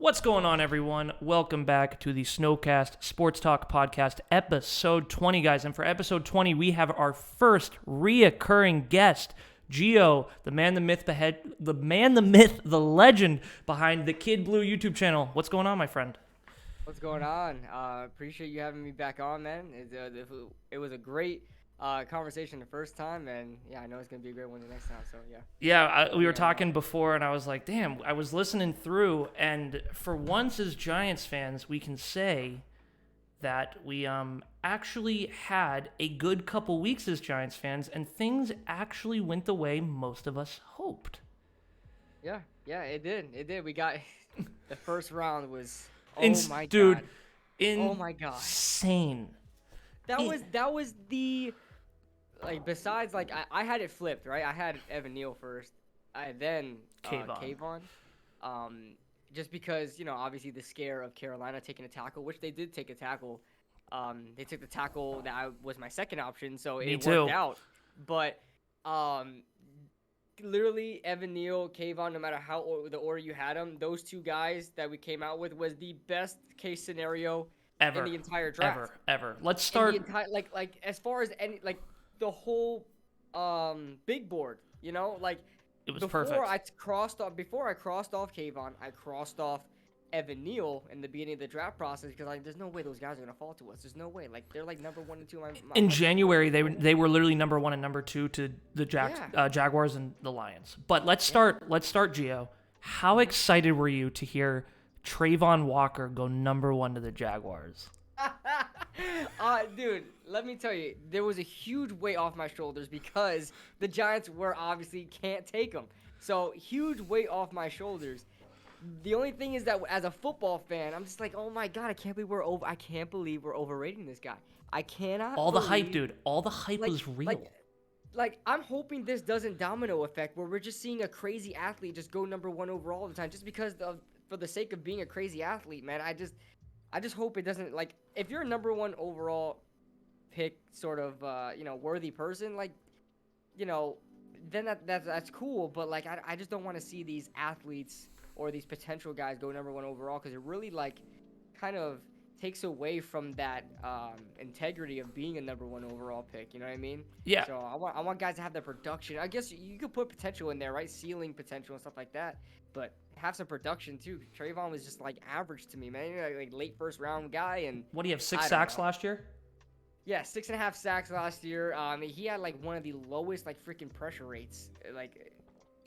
What's going on, everyone? Welcome back to the Snowcast Sports Talk Podcast, episode 20, guys. And for episode 20, we have our first reoccurring guest, Gio, the man, the myth, the legend behind the Kid Blue YouTube channel. What's going on, my friend? What's going on? Appreciate you having me back on, man. It was a great conversation the first time, and yeah, I know it's gonna be a great one the next time. So yeah. Yeah, we were talking before, and I was like, damn, I was listening through, and for once as Giants fans, we can say that we actually had a good couple weeks as Giants fans, and things actually went the way most of us hoped. Yeah, it did. It did. We got the first round was my Dude, god. Oh my god. insane. That was the besides I had it flipped, right? I had Evan Neal first. I then Kayvon. Just because, obviously the scare of Carolina taking a tackle, which they did take a tackle. They took the tackle that was my second option, so it worked out. But literally Evan Neal, Kayvon, no matter the order you had them, those two guys that we came out with was the best case scenario Ever. in the entire draft. Ever. Let's start. In the entire, as far as any the whole big board, it was before perfect. Before I crossed off Kayvon, I crossed off Evan Neal in the beginning of the draft process because there's no way those guys are gonna fall to us. There's no way. They're number 1 and 2 in January. They were literally number 1 and number 2 to the Jaguars and the Lions. But let's start, Gio. How excited were you to hear Trayvon Walker go number 1 to the Jaguars? Dude, let me tell you, there was a huge weight off my shoulders because the Giants obviously can't take him. So huge weight off my shoulders. The only thing is that as a football fan, I'm just like, oh my god, I can't believe we're overrating this guy. I cannot. All the hype, dude. All the hype was real. I'm hoping this doesn't domino effect where we're just seeing a crazy athlete just go number 1 overall all the time, just because for the sake of being a crazy athlete, man. I just hope it doesn't, if you're a number 1 overall pick, sort of, worthy person, then that's cool. But I just don't want to see these athletes or these potential guys go number 1 overall, because it really kind of takes away from that integrity of being a number 1 overall pick. You know what I mean? Yeah. So I want guys to have the production. I guess you could put potential in there, right? Ceiling potential and stuff like that, but have some production too. Trayvon was just average to me, man. Late first round guy. And what do you have? 6 sacks last year? Yeah, 6.5 sacks last year. He had one of the lowest freaking pressure rates.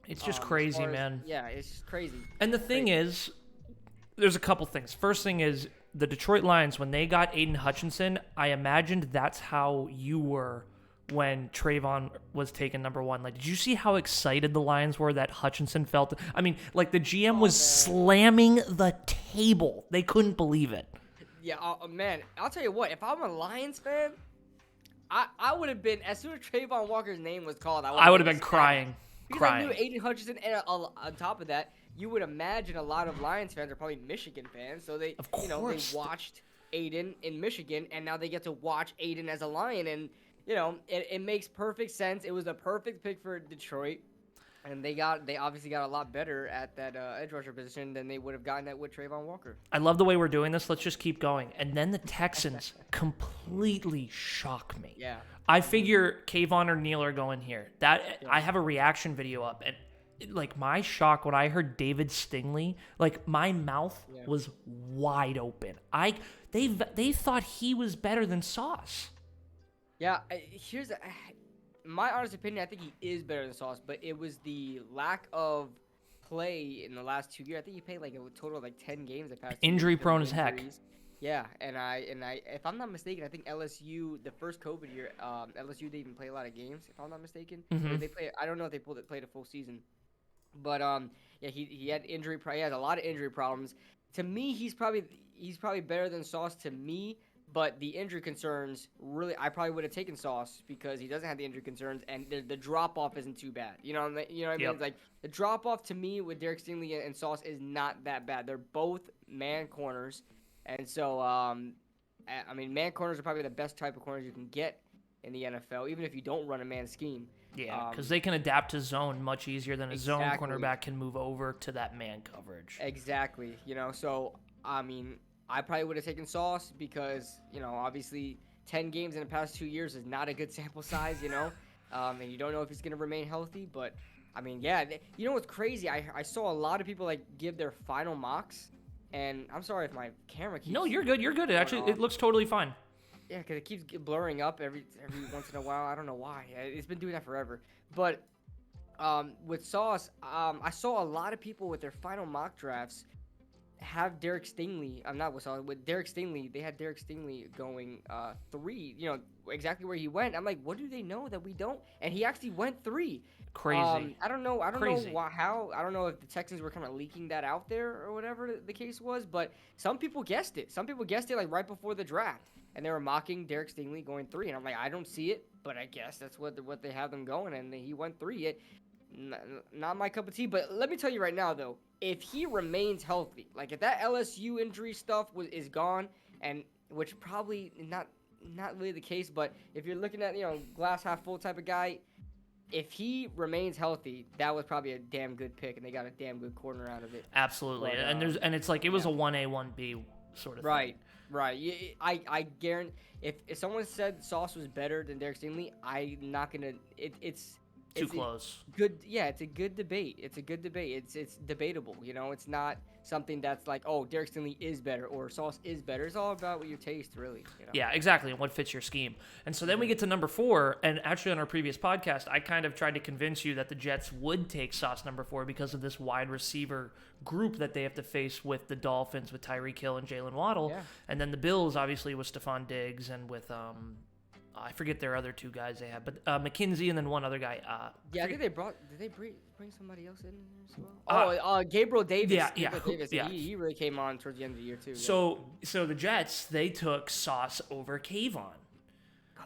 It's just crazy, man. Yeah, it's just crazy. And the thing is, there's a couple things. First thing is, the Detroit Lions, when they got Aiden Hutchinson, I imagined that's how you were when Trayvon was taken number 1. Did you see how excited the Lions were that Hutchinson felt? I mean, the GM was slamming the table. They couldn't believe it. Yeah, man, I'll tell you what. If I'm a Lions fan, I would have been, as soon as Trayvon Walker's name was called, I would have been crying. Because I knew Aiden Hutchinson, and on top of that, you would imagine a lot of Lions fans are probably Michigan fans, so they watched Aiden in Michigan, and now they get to watch Aiden as a Lion, and it makes perfect sense. It was a perfect pick for Detroit, and they obviously got a lot better at that edge rusher position than they would have gotten that with Trayvon Walker. I love the way we're doing this. Let's just keep going. And then the Texans completely shock me. Yeah. I figure Kayvon or Neal are going here. I have a reaction video up, and my shock when I heard David Stingley, my mouth was wide open. They thought he was better than Sauce. Yeah, here's my honest opinion. I think he is better than Sauce, but it was the lack of play in the last 2 years. I think he played a total of 10 games the past. Injury prone as heck. Yeah, and I, if I'm not mistaken, I think LSU, the first COVID year, LSU didn't even play a lot of games, if I'm not mistaken. Mm-hmm. I don't know if they played a full season, but yeah, he had injury. He has a lot of injury problems. To me, he's probably better than Sauce to me, but the injury concerns really, I probably would have taken Sauce because he doesn't have the injury concerns, and the drop off isn't too bad. You know what I mean? Yep. It's the drop off to me with Derek Stingley and Sauce is not that bad. They're both man corners. And so, man corners are probably the best type of corners you can get in the NFL, even if you don't run a man scheme. Yeah, because they can adapt to zone much easier than a zone cornerback can move over to that man coverage. Exactly. So, I mean, I probably would have taken Sauce because, obviously 10 games in the past 2 years is not a good sample size, and you don't know if he's going to remain healthy. But, I mean, yeah, you know what's crazy? I saw a lot of people, give their final mocks, and I'm sorry if my camera keeps... No, you're good. You're good. It looks totally fine. Yeah, because it keeps blurring up every once in a while. I don't know why. It's been doing that forever. But with Sauce, I saw a lot of people with their final mock drafts have Derek Stingley. I'm not with Sauce. With Derek Stingley, they had Derek Stingley going 3. Exactly where he went. I'm like, what do they know that we don't? And he actually went 3. Crazy. I don't know how. I don't know if the Texans were kind of leaking that out there or whatever the case was. But some people guessed it. Some people guessed it right before the draft. And they were mocking Derek Stingley going 3. And I'm like, I don't see it, but I guess that's what they have them going. And he went 3. Not my cup of tea. But let me tell you right now, though, if he remains healthy, if that LSU injury stuff is gone, and which probably not really the case, but if you're looking at, glass half full type of guy, if he remains healthy, that was probably a damn good pick, and they got a damn good corner out of it. Absolutely. But, and it's it was a 1A, 1B sort of thing. Right. I guarantee if someone said Sauce was better than Derek Stingley, I'm not gonna. It's too close. Good. Yeah, it's a good debate. It's debatable. It's not something that's Derek Stingley is better or Sauce is better. It's all about what your taste, really. Yeah, exactly, and what fits your scheme. And so then we get to number 4, and actually on our previous podcast, I kind of tried to convince you that the Jets would take Sauce number 4 because of this wide receiver group that they have to face with the Dolphins, with Tyreek Hill and Jalen Waddle, and then the Bills obviously with Stephon Diggs and with I forget their other 2 guys they have, but McKenzie and then one other guy. I think did they bring somebody else in as well? Gabriel Davis. Davis. Yeah. He really came on towards the end of the year too. So the Jets, they took Sauce over Kayvon.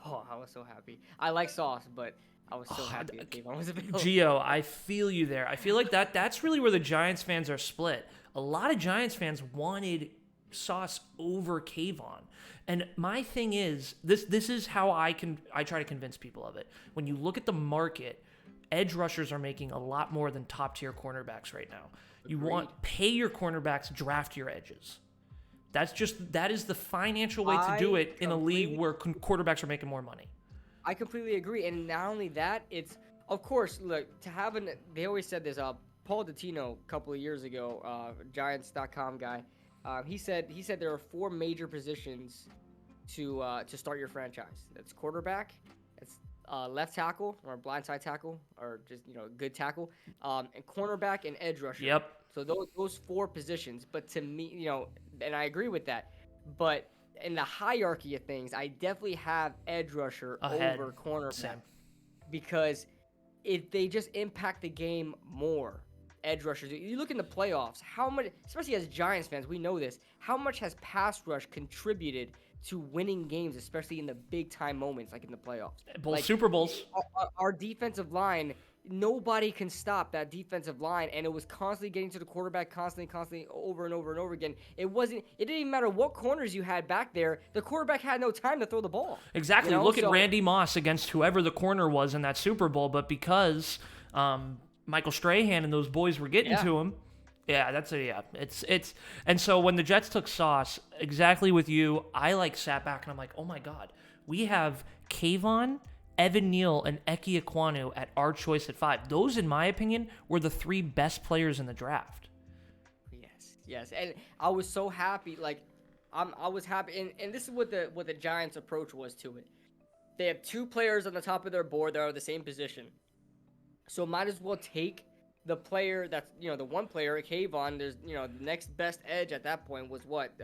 Oh, I was so happy. I like Sauce, but I was so happy that Kayvon was available. Gio, I feel you there. I feel like that's really where the Giants fans are split. A lot of Giants fans wanted Sauce over Kayvon. And my thing is, this is how I try to convince people of it. When you look at the market, edge rushers are making a lot more than top tier cornerbacks right now. You pay your cornerbacks, draft your edges. That is the financial way to do it in a league where quarterbacks are making more money. I completely agree. And not only that, it's, of course, look, they always said this, Paul Dottino a couple of years ago, Giants.com guy, he said there are 4 major positions to start your franchise. That's quarterback, it's left tackle or blindside tackle or just good tackle, and cornerback and edge rusher. Yep. So those 4 positions. But to me, and I agree with that. But in the hierarchy of things, I definitely have edge rusher over cornerback. Same. Because they just impact the game more. Edge rushers. You look in the playoffs, how much, especially as Giants fans, we know this, how much has pass rush contributed to winning games, especially in the big time moments like in the playoffs. Both Super Bowls. Our defensive line, nobody can stop that defensive line, and it was constantly getting to the quarterback, constantly over and over and over again. It didn't even matter what corners you had back there. The quarterback had no time to throw the ball. Exactly. Look at Randy Moss against whoever the corner was in that Super Bowl, but because Michael Strahan and those boys were getting to him. Yeah, it's and so when the Jets took Sauce, exactly with you, I sat back and I'm like, oh my God, we have Kayvon, Evan Neal, and Eke Ekwonu at our choice at 5. Those, in my opinion, were the 3 best players in the draft. Yes, and I was so happy. I was happy, and this is what the Giants' approach was to it. They have 2 players on the top of their board that are the same position. So might as well take the player that's, the one player, Kayvon. There's, the next best edge at that point was what?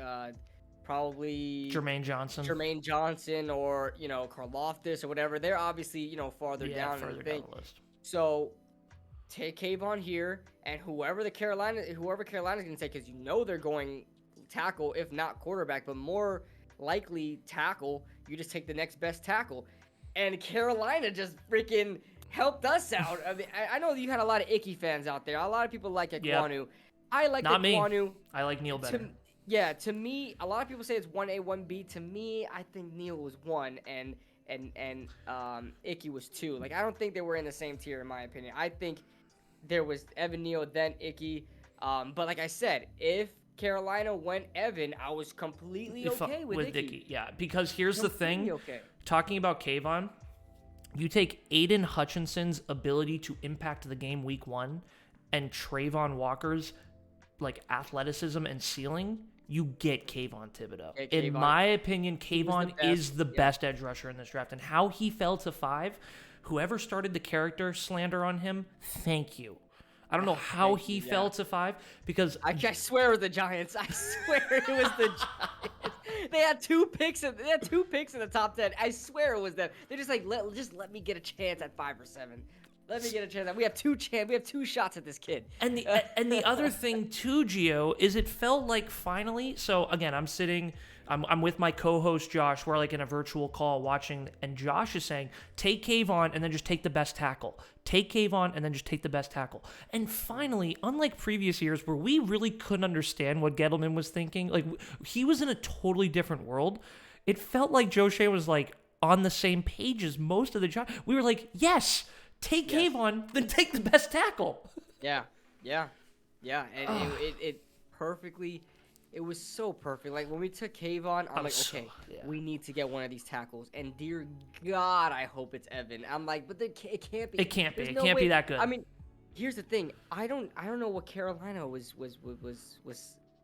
Probably Jermaine Johnson or, Karlaftis or whatever. They're obviously, farther down the list. So take Kayvon here, and whoever Carolina's going to take, because they're going tackle, if not quarterback, but more likely tackle, you just take the next best tackle. And Carolina just freaking helped us out. I mean, I know you had a lot of Icky fans out there. A lot of people like Ekwonu. Yep. I like Ekwonu. I like Neal better. To me, a lot of people say it's 1A, 1B. To me, I think Neal was 1, and and Icky was 2. Like I don't think they were in the same tier in my opinion. I think there was Evan Neal, then Icky. But like I said, if Carolina went Evan, I was completely okay with Icky. Yeah, because here's the thing. Okay. Talking about Kayvon, you take Aiden Hutchinson's ability to impact the game week 1 and Trayvon Walker's like athleticism and ceiling, you get Kayvon Thibodeau. Yeah, in my opinion, Kayvon is the yeah. best edge rusher in this draft. And how he fell to 5, whoever started the character slander on him, thank you. I don't know how he fell to 5 because I swear it was the Giants. I swear it was the Giants. They had 2 picks. They had 2 picks in the top 10. I swear it was them. They're just like, let me get a chance at 5 or 7. Let me get a chance. We have 2 shots at this kid. And the other thing too, Gio, is it felt like finally. So again, I'm with my co-host Josh. We're like in a virtual call watching, and Josh is saying, take Kayvon and then just take the best tackle. Take Kayvon and then just take the best tackle. And finally, unlike previous years where we really couldn't understand what Gettleman was thinking, like he was in a totally different world. It felt like Joe Shea was like on the same page as most of the jobs. We were like, yes. Take Kayvon, then take the best tackle. Yeah. And it perfectly, it was so perfect. Like when we took Kayvon, I'm like, okay, we need to get one of these tackles. And dear God, I hope it's Evan. I'm like, but it can't be. It can't be. It can't be that good. I mean, here's the thing. I don't know what Carolina was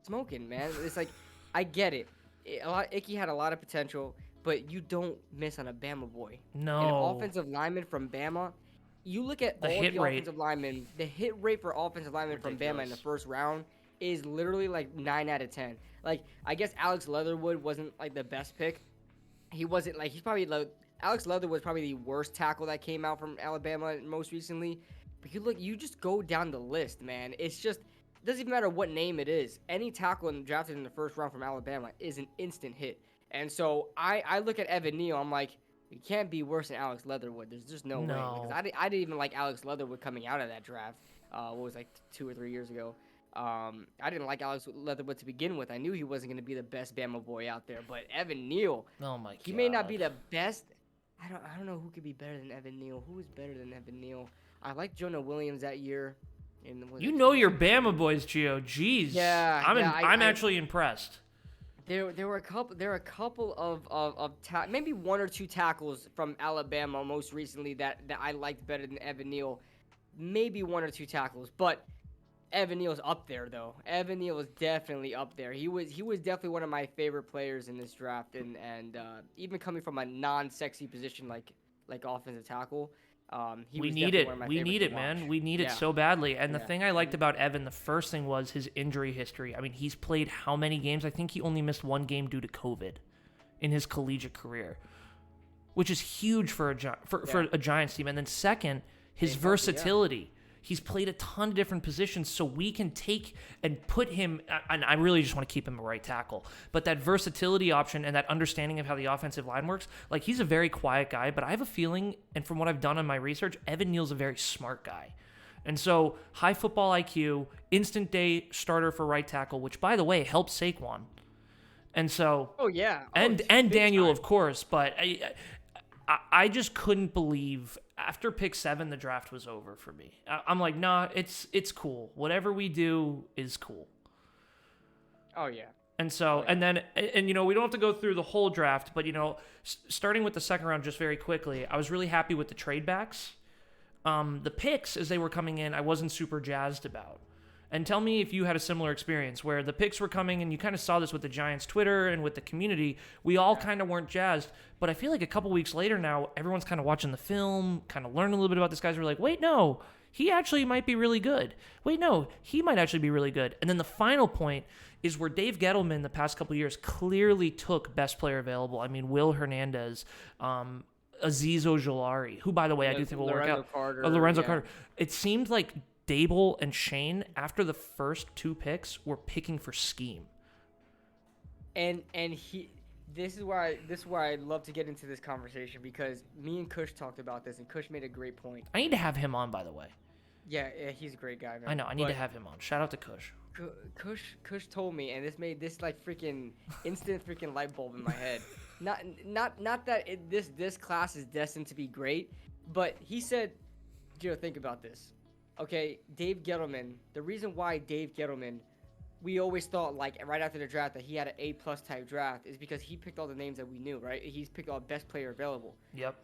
smoking, man. It's like, I get it. Icky had a lot of potential, but you don't miss on a Bama boy. No. An offensive lineman from Bama. You look at all the offensive linemen, the hit rate for offensive linemen from Bama in the first round is literally like 9 out of 10. Like, I guess Alex Leatherwood wasn't like the best pick. He wasn't like, Alex Leatherwood was probably the worst tackle that came out from Alabama most recently. But you just go down the list, man. It's just, it doesn't even matter what name it is. Any tackle drafted in the first round from Alabama is an instant hit. And so I look at Evan Neal, I'm like, it can't be worse than Alex Leatherwood. There's just no way. Because I didn't even like Alex Leatherwood coming out of that draft. What was like 2 or 3 years ago. I didn't like Alex Leatherwood to begin with. I knew he wasn't going to be the best Bama boy out there. But Evan Neal, oh my God, he may not be the best. I don't know who could be better than Evan Neal. Who is better than Evan Neal? I liked Jonah Williams that year. You know your Bama boys, Gio. Jeez. Yeah. I'm actually impressed. There were a couple of maybe 1 or 2 tackles from Alabama most recently that I liked better than Evan Neal. Maybe 1 or 2 tackles, but Evan Neal's up there though. Evan Neal is definitely up there. He was definitely one of my favorite players in this draft, and even coming from a non-sexy position like offensive tackle. We need it, man. We need it so badly. And the thing I liked about Evan, the first thing was his injury history. I mean, he's played how many games? I think he only missed 1 game due to COVID in his collegiate career, which is huge for a Giants team. And then second, his versatility. He's played a ton of different positions, so we can take and put him, and I really just want to keep him a right tackle, but that versatility option and that understanding of how the offensive line works, like he's a very quiet guy, but I have a feeling, and from what I've done in my research, Evan Neal's a very smart guy. And so high football IQ, instant day starter for right tackle, which by the way helps Saquon. And so, and Daniel time. Of course, but I just couldn't believe after pick 7 the draft was over for me. I'm like, nah, it's cool. Whatever we do is cool. Oh yeah. And so, and then we don't have to go through the whole draft, but starting with the second round just very quickly, I was really happy with the trade backs. The picks as they were coming in, I wasn't super jazzed about. And tell me if you had a similar experience where the picks were coming, and you kind of saw this with the Giants Twitter and with the community. We all kind of weren't jazzed, but I feel like a couple weeks later now, everyone's kind of watching the film, kind of learning a little bit about this guy. We're like, wait, no, he actually might be really good. Wait, no, he might actually be really good. And then the final point is where Dave Gettleman the past couple years clearly took best player available. I mean, Will Hernandez, Azeez Ojulari, who, by the way, I do think will work out. Lorenzo Carter. It seemed like Dable and Shane, after the first 2 picks, were picking for scheme. And this is why I'd love to get into this conversation, because me and Kush talked about this, and Kush made a great point. I need to have him on, by the way. Yeah, he's a great guy, man. I know. I need to have him on. Shout out to Kush. Kush told me, and this made this like freaking instant freaking light bulb in my head. not that this class is destined to be great, but he said, Joe, think about this. Okay, Dave Gettleman. The reason why Dave Gettleman, we always thought like right after the draft that he had an A+ type draft is because he picked all the names that we knew, right? He's picked all best player available. Yep.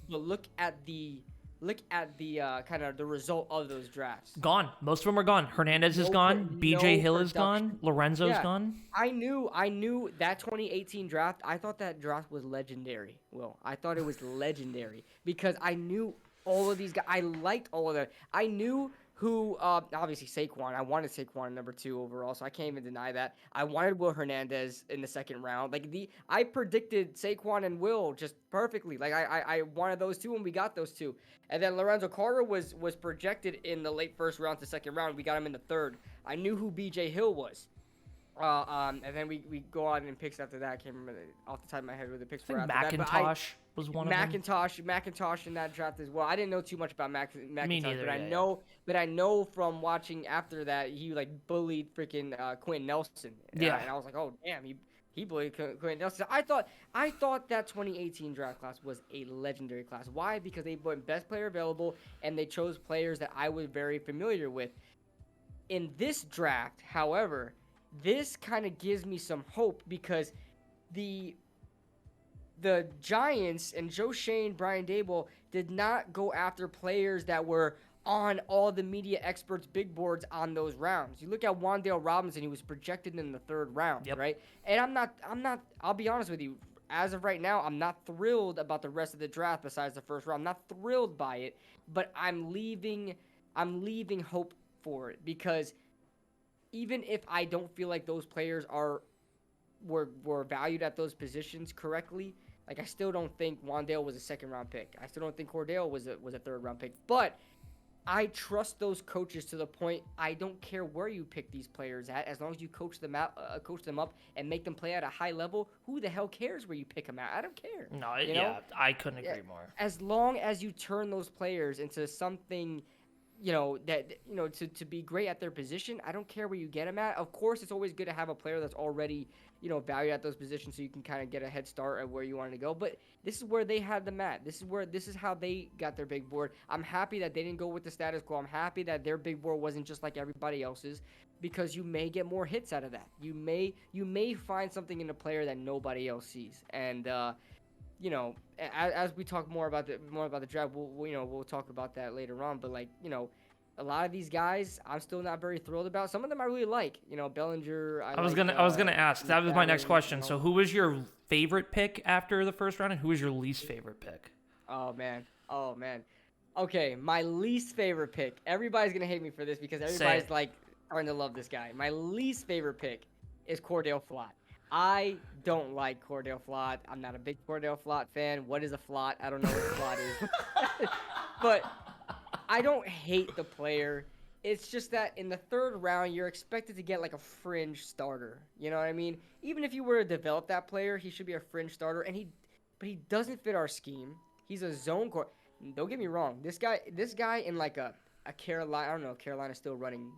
But look at the kind of the result of those drafts. Gone. Most of them are gone. Hernandez is gone. BJ Hill is gone. Lorenzo's gone. I knew that 2018 draft. I thought that draft was legendary. Will, I thought it was legendary because I knew all of these guys. I liked all of them. I knew who, obviously Saquon. I wanted Saquon at number 2 overall, so I can't even deny that. I wanted Will Hernandez in the second round. I predicted Saquon and Will just perfectly. Like I wanted those two, and we got those two. And then Lorenzo Carter was projected in the late first round to second round. We got him in the third. I knew who BJ Hill was. And then we go on and picks after that. I can't remember off the top of my head who the picks were after that. McIntosh was one of them. McIntosh in that draft as well. I didn't know too much about McIntosh, Me neither, but I know from watching after that he like bullied freaking Quentin Nelson. Yeah. And I was like, oh damn, he bullied Quentin Nelson. I thought that 2018 draft class was a legendary class. Why? Because they went best player available and they chose players that I was very familiar with. In this draft, however, this kind of gives me some hope because the Giants and Joe Shane, Brian Daboll did not go after players that were on all the media experts' big boards on those rounds. You look at Wan'Dale Robinson, he was projected in the third round, right? And I'm not, I'll be honest with you, as of right now, I'm not thrilled about the rest of the draft besides the first round. I'm not thrilled by it, but I'm leaving hope for it because even if I don't feel like those players were valued at those positions correctly, like I still don't think Wan'Dale was a second round pick. I still don't think Cordell was a third round pick. But I trust those coaches to the point I don't care where you pick these players at, as long as you coach them up and make them play at a high level. Who the hell cares where you pick them at? I don't care. No, I couldn't agree more. As long as you turn those players into something, to be great at their position, I don't care where you get them at. Of course, it's always good to have a player that's already, valued at those positions so you can kind of get a head start at where you want to go. But this is where they had them at. This is how they got their big board. I'm happy that they didn't go with the status quo. I'm happy that their big board wasn't just like everybody else's because you may get more hits out of that. You may find something in a player that nobody else sees. And, as we talk more about the draft, we'll talk about that later on. But a lot of these guys, I'm still not very thrilled about. Some of them I really like. Bellinger. I was gonna ask. That was my next question. So, who was your favorite pick after the first round, and who was your least favorite pick? Oh man. Okay, my least favorite pick. Everybody's gonna hate me for this because everybody's starting to love this guy. My least favorite pick is Cordell Flott. I don't like Cordell Flott. I'm not a big Cordell Flott fan. What is a Flott? I don't know what a Flott is. But I don't hate the player. It's just that in the third round, you're expected to get like a fringe starter. You know what I mean? Even if you were to develop that player, he should be a fringe starter. But he doesn't fit our scheme. He's a zone core. Don't get me wrong. This guy in like a Carolina. I don't know if Carolina's still running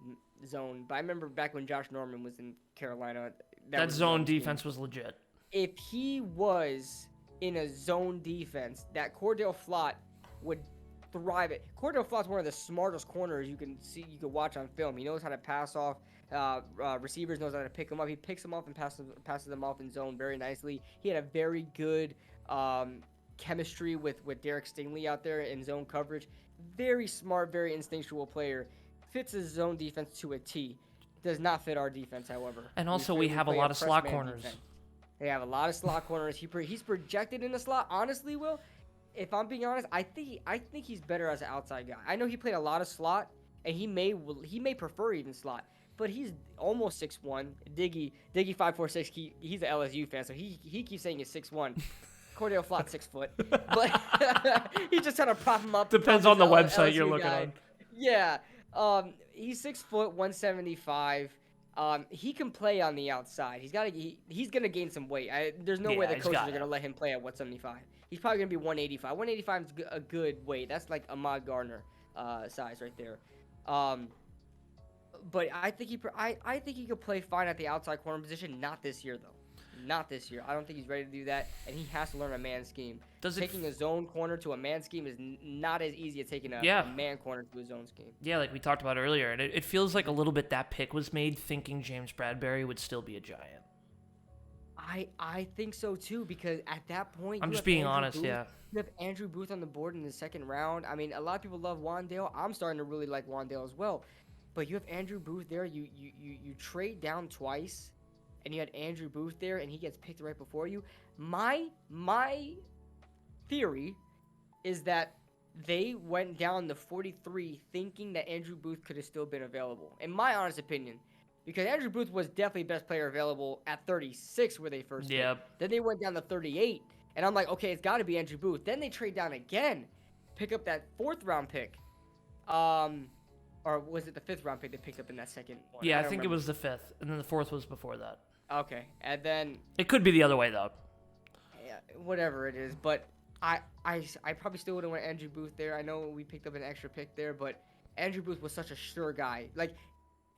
zone, but I remember back when Josh Norman was in Carolina. That zone defense was legit. If he was in a zone defense, that Cordell Flott would thrive it. Cordell Flott's one of the smartest corners you can watch on film. He knows how to pass off receivers, knows how to pick them up. He picks them off and passes them off in zone very nicely. He had a very good chemistry with Derek Stingley out there in zone coverage. Very smart, very instinctual player. Fits his zone defense to a T. Does not fit our defense, however. And also, we have a lot of slot corners. Defense. They have a lot of slot corners. He's projected in the slot. Honestly, Will, if I'm being honest, I think he's better as an outside guy. I know he played a lot of slot, and he may prefer even slot. But he's almost 6'1". Diggy 546. He's an LSU fan, so he keeps saying he's 6'1". Cordell Flott 6 foot, but he just trying to prop him up. Depends on the website LSU you're looking on. Yeah. He's 6 foot, 175. He can play on the outside. He's gonna gain some weight. There's no way the coaches are gonna let him play at 175. He's probably gonna be 185. 185 is a good weight. That's like Ahmad Gardner size right there. But I think he could play fine at the outside corner position. Not this year though. Not this year. I don't think he's ready to do that, and he has to learn a man scheme. Taking a zone corner to a man scheme is not as easy as taking a man corner to a zone scheme. Yeah, like we talked about earlier, and it feels like a little bit that pick was made thinking James Bradberry would still be a Giant. I think so too, because at that point, I'm just being honest, You have Andrew Booth on the board in the second round. I mean, a lot of people love Wandale. I'm starting to really like Wandale as well. But you have Andrew Booth there. You trade down twice, and you had Andrew Booth there, and he gets picked right before you. My theory is that they went down to 43 thinking that Andrew Booth could have still been available. In my honest opinion. Because Andrew Booth was definitely best player available at 36 where they first did. Then they went down to 38. And I'm like, okay, it's got to be Andrew Booth. Then they trade down again. Pick up that 4th round pick. Or was it the 5th round pick they picked up in that second one? Yeah, I think it was the 5th. And then the 4th was before that. Okay. And then... It could be the other way, though. Yeah, whatever it is. But I probably still would have went Andrew Booth there. I know we picked up an extra pick there. But Andrew Booth was such a sure guy. Like...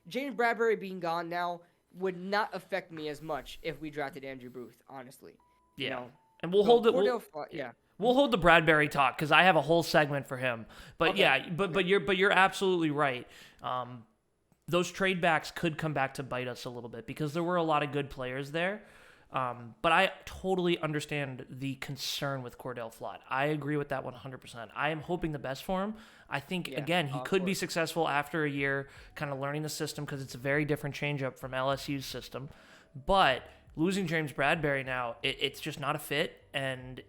James Bradberry being gone now would not affect me as much if we drafted Andrew Booth, honestly. Yeah. You know? And we'll hold it. We'll hold the Bradberry talk because I have a whole segment for him. But okay. But you're absolutely right. Those trade backs could come back to bite us a little bit because there were a lot of good players there. But I totally understand the concern with Cordell Flott. I agree with that 100%. I am hoping the best for him. I think, again, he could be successful after a year kind of learning the system because it's a very different changeup from LSU's system. But losing James Bradberry now, it's just not a fit, and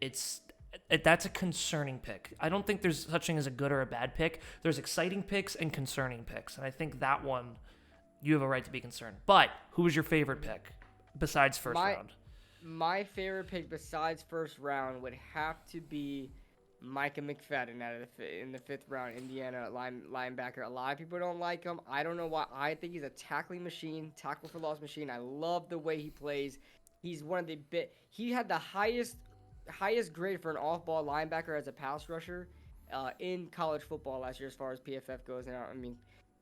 that's a concerning pick. I don't think there's such thing as a good or a bad pick. There's exciting picks and concerning picks, and I think that one, you have a right to be concerned. But who was your favorite pick besides first round? My favorite pick besides first round would have to be Micah McFadden in the 5th round, Indiana linebacker. A lot of people don't like him. I don't know why. I think he's a tackling machine, tackle for loss machine. I love the way he plays. He's one of the he had the highest grade for an off-ball linebacker as a pass rusher in college football last year as far as PFF goes. Now, I mean,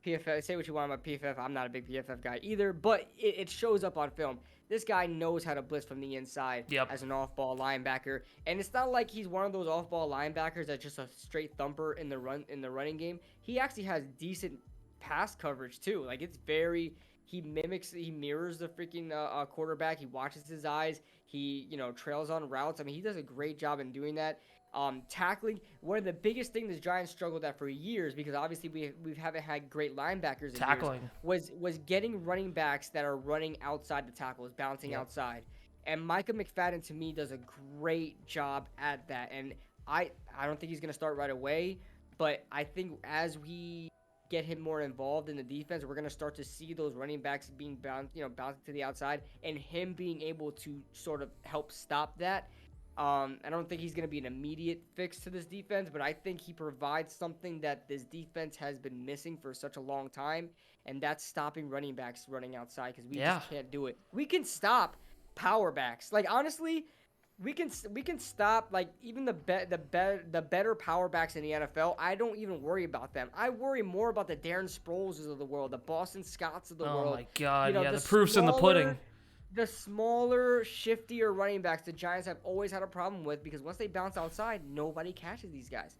PFF, say what you want about PFF. I'm not a big PFF guy either, but it shows up on film. This guy knows how to blitz from the inside as an off-ball linebacker, and it's not like he's one of those off-ball linebackers that's just a straight thumper in the running game. He actually has decent pass coverage too. Like he mirrors the freaking quarterback. He watches his eyes. He trails on routes. I mean, he does a great job in doing that. Tackling, one of the biggest things the Giants struggled at for years, because obviously we haven't had great linebackers in tackling years, was getting running backs that are running outside the tackles, bouncing outside. And Micah McFadden, to me, does a great job at that. And I don't think he's going to start right away, but I think as we get him more involved in the defense, we're going to start to see those running backs being bouncing to the outside, and him being able to sort of help stop that. I don't think he's going to be an immediate fix to this defense, but I think he provides something that this defense has been missing for such a long time, and that's stopping running backs running outside, because we just can't do it. We can stop power backs. Like, honestly, we can stop, like, even the better power backs in the NFL. I don't even worry about them. I worry more about the Darren Sproles of the world, the Boston Scotts of the world. Oh, my God. The proof's in the pudding. The smaller, shiftier running backs the Giants have always had a problem with, because once they bounce outside, nobody catches these guys.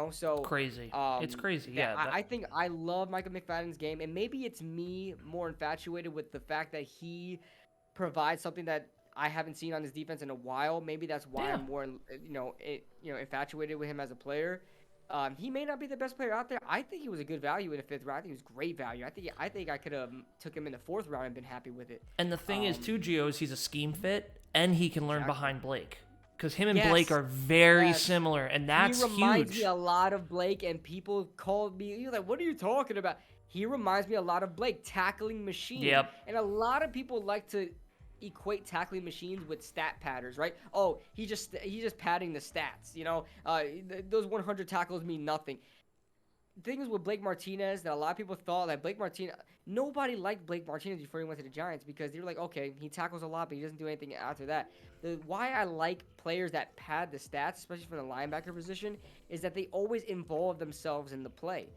So crazy. It's crazy. I think I love Micah McFadden's game, and maybe it's me more infatuated with the fact that he provides something that I haven't seen on his defense in a while. Maybe that's why I'm more infatuated with him as a player. He may not be the best player out there. I think he was a good value in the 5th round. I think he was great value. I think I could have took him in the 4th round and been happy with it. And the thing is, too, Gio, is he's a scheme fit, and he can learn behind Blake. Because him and Blake are very similar, and that's huge. He reminds me a lot of Blake, and people called me, you're like, what are you talking about? He reminds me a lot of Blake, tackling machine. Yep. And a lot of people like to equate tackling machines with stat padders, right? Oh, he's just padding the stats, those 100 tackles mean nothing. The thing is with Blake Martinez, that a lot of people thought that nobody liked Blake Martinez before he went to the Giants, because they were like, okay, he tackles a lot, but he doesn't do anything after that. Why I like players that pad the stats, especially from the linebacker position, is that they always involve themselves in the play.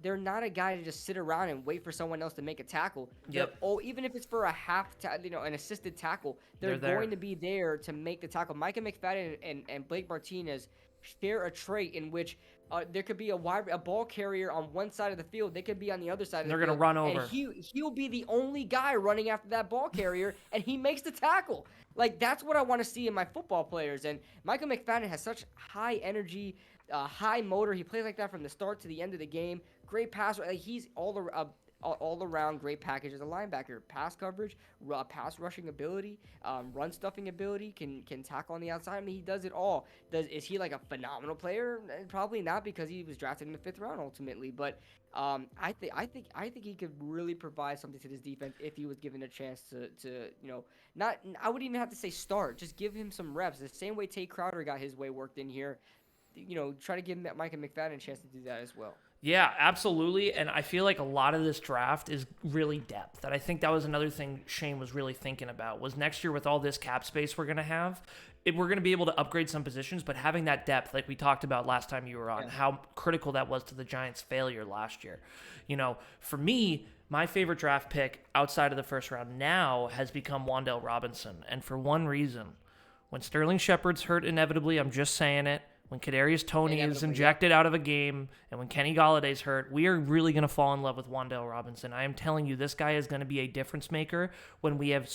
they're not a guy to just sit around and wait for someone else to make a tackle. Yep. Oh, even if it's for a an assisted tackle, they're going to be there to make the tackle. Micah McFadden and Blake Martinez share a trait in which there could be a ball carrier on one side of the field. They could be on the other side of the field. They're going to run over. And he'll be the only guy running after that ball carrier, and he makes the tackle. Like, that's what I want to see in my football players. And Michael McFadden has such high energy, high motor. He plays like that from the start to the end of the game. Great passer. Like, he's all around great package as a linebacker. Pass coverage, pass rushing ability, run stuffing ability, can tackle on the outside. I mean, he does it all. Is he like a phenomenal player? Probably not, because he was drafted in the 5th round ultimately. But I think he could really provide something to this defense if he was given a chance to not. I wouldn't even have to say start. Just give him some reps. The same way Tate Crowder got his way worked in here. Try to give Micah McFadden a chance to do that as well. Yeah, absolutely. And I feel like a lot of this draft is really depth. And I think that was another thing Shane was really thinking about, was next year with all this cap space we're going to have, we're going to be able to upgrade some positions, but having that depth, like we talked about last time you were on, how critical that was to the Giants' failure last year. For me, my favorite draft pick outside of the first round now has become Wan'Dale Robinson. And for one reason, when Sterling Shepard's hurt inevitably, I'm just saying it, when Kadarius Toney is injected out of a game, and when Kenny Galladay's hurt, we are really going to fall in love with Wan'Dale Robinson. I am telling you, this guy is going to be a difference maker when we have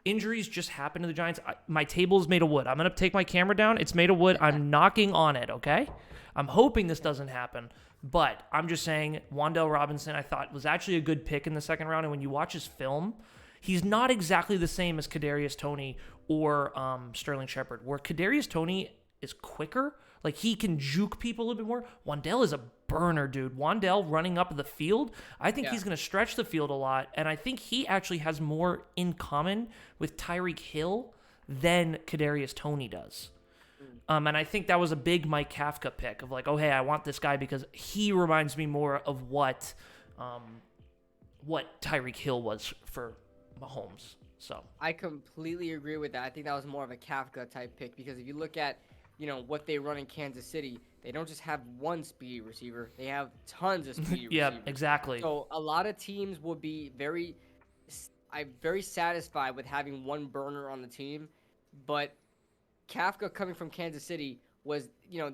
injuries just happen to the Giants. My table is made of wood. I'm going to take my camera down. It's made of wood. I'm knocking on it, okay? I'm hoping this doesn't happen, but I'm just saying Wan'Dale Robinson, I thought, was actually a good pick in the second round, and when you watch his film, he's not exactly the same as Kadarius Toney or Sterling Shepard, where Kadarius Toney is quicker. Like, he can juke people a little bit more. Wan'Dale is a burner, dude. Wan'Dale running up the field, I think he's going to stretch the field a lot, and I think he actually has more in common with Tyreek Hill than Kadarius Toney does. And I think that was a big Mike Kafka pick of like, oh, hey, I want this guy because he reminds me more of what Tyreek Hill was for Mahomes. So I completely agree with that. I think that was more of a Kafka type pick, because if you look at what they run in Kansas City, they don't just have one speedy receiver. They have tons of speedy yeah, receivers. Exactly. So a lot of teams will be very satisfied with having one burner on the team. But Kafka, coming from Kansas City, was,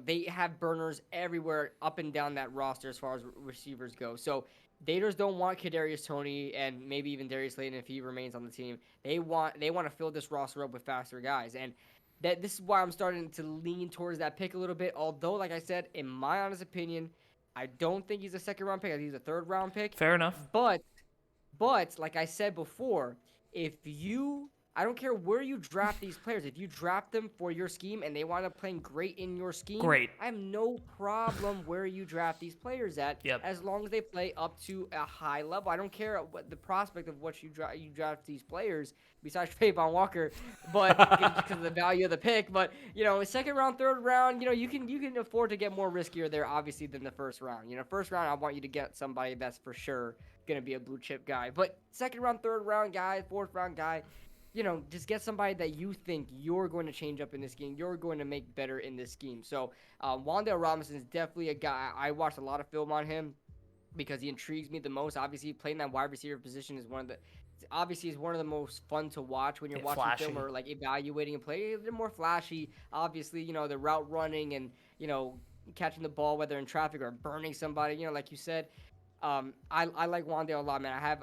they have burners everywhere up and down that roster as far as receivers go. So they just don't want Kadarius Toney and maybe even Darius Slayton if he remains on the team. They want to fill this roster up with faster guys. And this is why I'm starting to lean towards that pick a little bit. Although, like I said, in my honest opinion, I don't think he's a second-round pick. I think he's a third-round pick. Fair enough. But like I said before, I don't care where you draft these players. If you draft them for your scheme and they wind up playing great in your scheme, great. I have no problem where you draft these players at, as long as they play up to a high level. I don't care what the prospect of what you draft these players, besides Trayvon Walker, but because of the value of the pick. But second round, third round, you can afford to get more riskier there, obviously, than the first round. First round, I want you to get somebody that's for sure gonna be a blue chip guy. But second round, third round guy, fourth round guy, just get somebody that you think you're going to change up in this game. You're going to make better in this scheme. So, Wan'Dale Robinson is definitely a guy. I watched a lot of film on him because he intrigues me the most. Obviously, playing that wide receiver position is one of the most fun to watch when you're watching film or like evaluating a play. They're more flashy. Obviously, the route running and, catching the ball, whether in traffic or burning somebody, like you said. I like Wan'Dale a lot, man.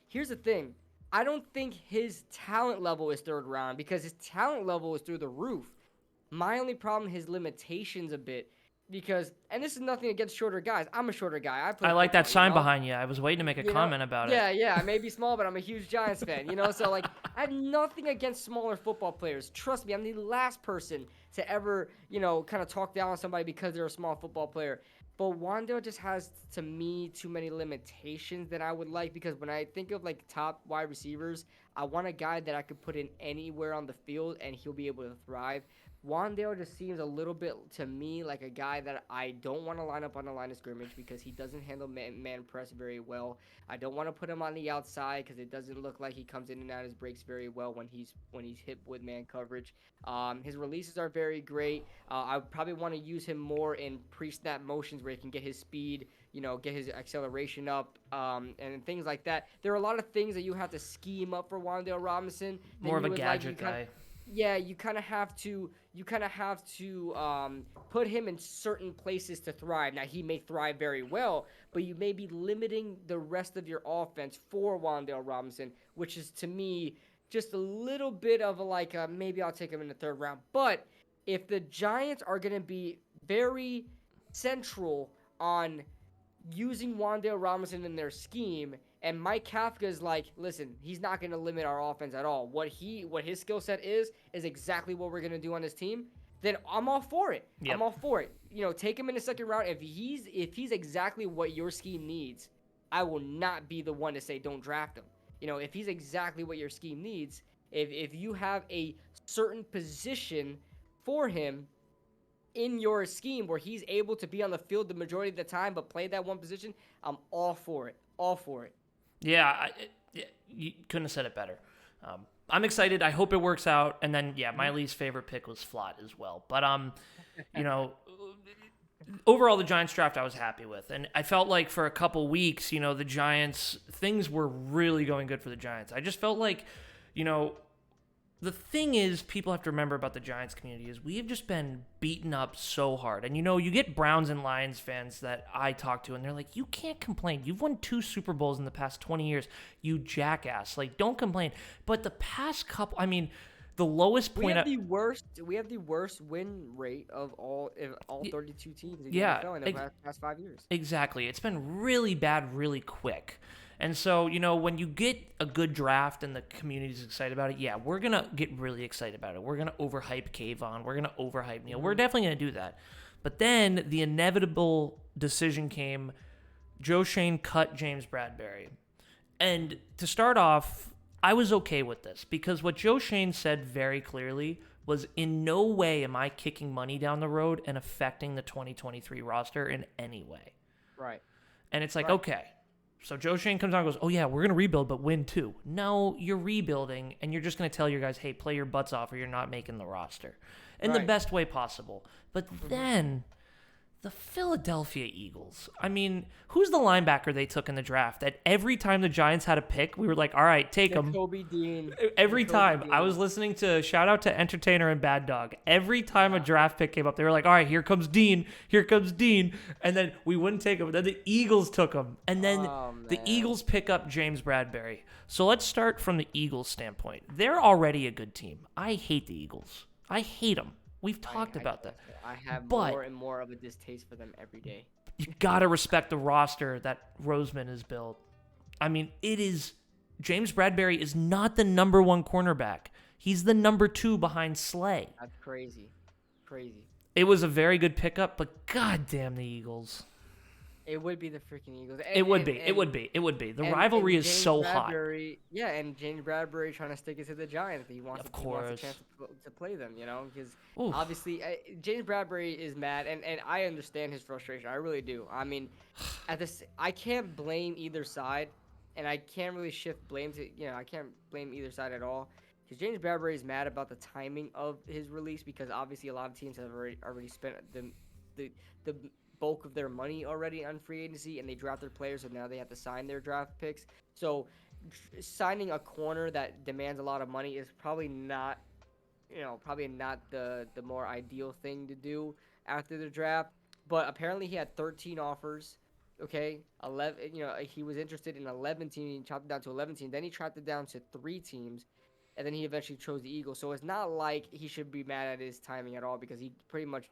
Here's the thing. I don't think his talent level is third round, because his talent level is through the roof. My only problem, his limitations a bit, because, and this is nothing against shorter guys. I'm a shorter guy. I like that sign behind you. I was waiting to make a comment about it. Yeah. I may be small, but I'm a huge Giants fan, So, I have nothing against smaller football players. Trust me, I'm the last person to ever, kind of talk down on somebody because they're a small football player. But Wan'Dale just has, to me, too many limitations that I would like, because when I think of top wide receivers, I want a guy that I could put in anywhere on the field and he'll be able to thrive. Wandale just seems a little bit to me like a guy that I don't want to line up on the line of scrimmage because he doesn't handle man press very well. I don't want to put him on the outside because it doesn't look like he comes in and out of his breaks very well when he's hit with man coverage. His releases are very great. I probably want to use him more in pre-snap motions where he can get his speed, get his acceleration up, and things like that. There are a lot of things that you have to scheme up for Wandale Robinson. More of a gadget guy. Yeah, you kind of have to put him in certain places to thrive. Now he may thrive very well, but you may be limiting the rest of your offense for Wandale Robinson, which is to me just a little bit of maybe I'll take him in the third round. But if the Giants are going to be very central on using Wandale Robinson in their scheme, and Mike Kafka is like, listen, he's not going to limit our offense at all. What his skill set is exactly what we're going to do on this team. Then I'm all for it. Yep. I'm all for it. Take him in the second round. If he's exactly what your scheme needs, I will not be the one to say don't draft him. If he's exactly what your scheme needs, if you have a certain position for him in your scheme where he's able to be on the field the majority of the time but play that one position, I'm all for it. All for it. Yeah, you couldn't have said it better. I'm excited. I hope it works out. And then, my least favorite pick was Flott as well. But, overall, the Giants draft I was happy with. And I felt like for a couple weeks, the Giants, things were really going good for the Giants. I just felt like, the thing is, people have to remember about the Giants community is we've just been beaten up so hard. And, you get Browns and Lions fans that I talk to, and they're like, you can't complain. You've won 2 Super Bowls in the past 20 years. You jackass. Like, don't complain. But the past couple, the lowest point... We have the worst win rate of all 32 teams in the NFL in the past 5 years. Exactly. It's been really bad really quick. And so, when you get a good draft and the community's excited about it, we're going to get really excited about it. We're going to overhype Kayvon. We're going to overhype Neal. We're definitely going to do that. But then the inevitable decision came. Joe Shane cut James Bradberry. And to start off, I was okay with this because what Joe Shane said very clearly was in no way am I kicking money down the road and affecting the 2023 roster in any way. Right. And it's like, okay. So Joe Shane comes out and goes, oh, yeah, we're going to rebuild, but win too. No, you're rebuilding, and you're just going to tell your guys, hey, play your butts off or you're not making the roster in the best way possible. But then the Philadelphia Eagles, who's the linebacker they took in the draft that every time the Giants had a pick, we were like, all right, take him. Kobe Dean. Every time. I was listening to, shout out to Entertainer and Bad Dog. Every time a draft pick came up, they were like, all right, here comes Dean. And then we wouldn't take him. Then the Eagles took him. And then the Eagles pick up James Bradberry. So let's start from the Eagles standpoint. They're already a good team. I hate the Eagles. I hate them. We've talked about that. I have more and more of a distaste for them every day. You got to respect the roster that Roseman has built. It is... James Bradberry is not the number 1 cornerback. He's the number 2 behind Slay. That's crazy. It was a very good pickup, but goddamn the Eagles. It would be the freaking Eagles. It would be. The rivalry is so hot. Yeah, and James Bradberry trying to stick it to the Giants. He wants a chance to play them, because obviously James Bradberry is mad, and I understand his frustration. I really do. I can't blame either side, and I can't really shift blame to, I can't blame either side at all. Because James Bradberry is mad about the timing of his release because obviously a lot of teams have already spent the bulk of their money already on free agency and they draft their players, so now they have to sign their draft picks. So signing a corner that demands a lot of money is probably not the more ideal thing to do after the draft. But apparently he had 13 offers. Okay, 11. He was interested in 11 teams. He chopped it down to 11 teams. Then he chopped it down to 3 teams, and then he eventually chose the Eagles. So it's not like he should be mad at his timing at all because he pretty much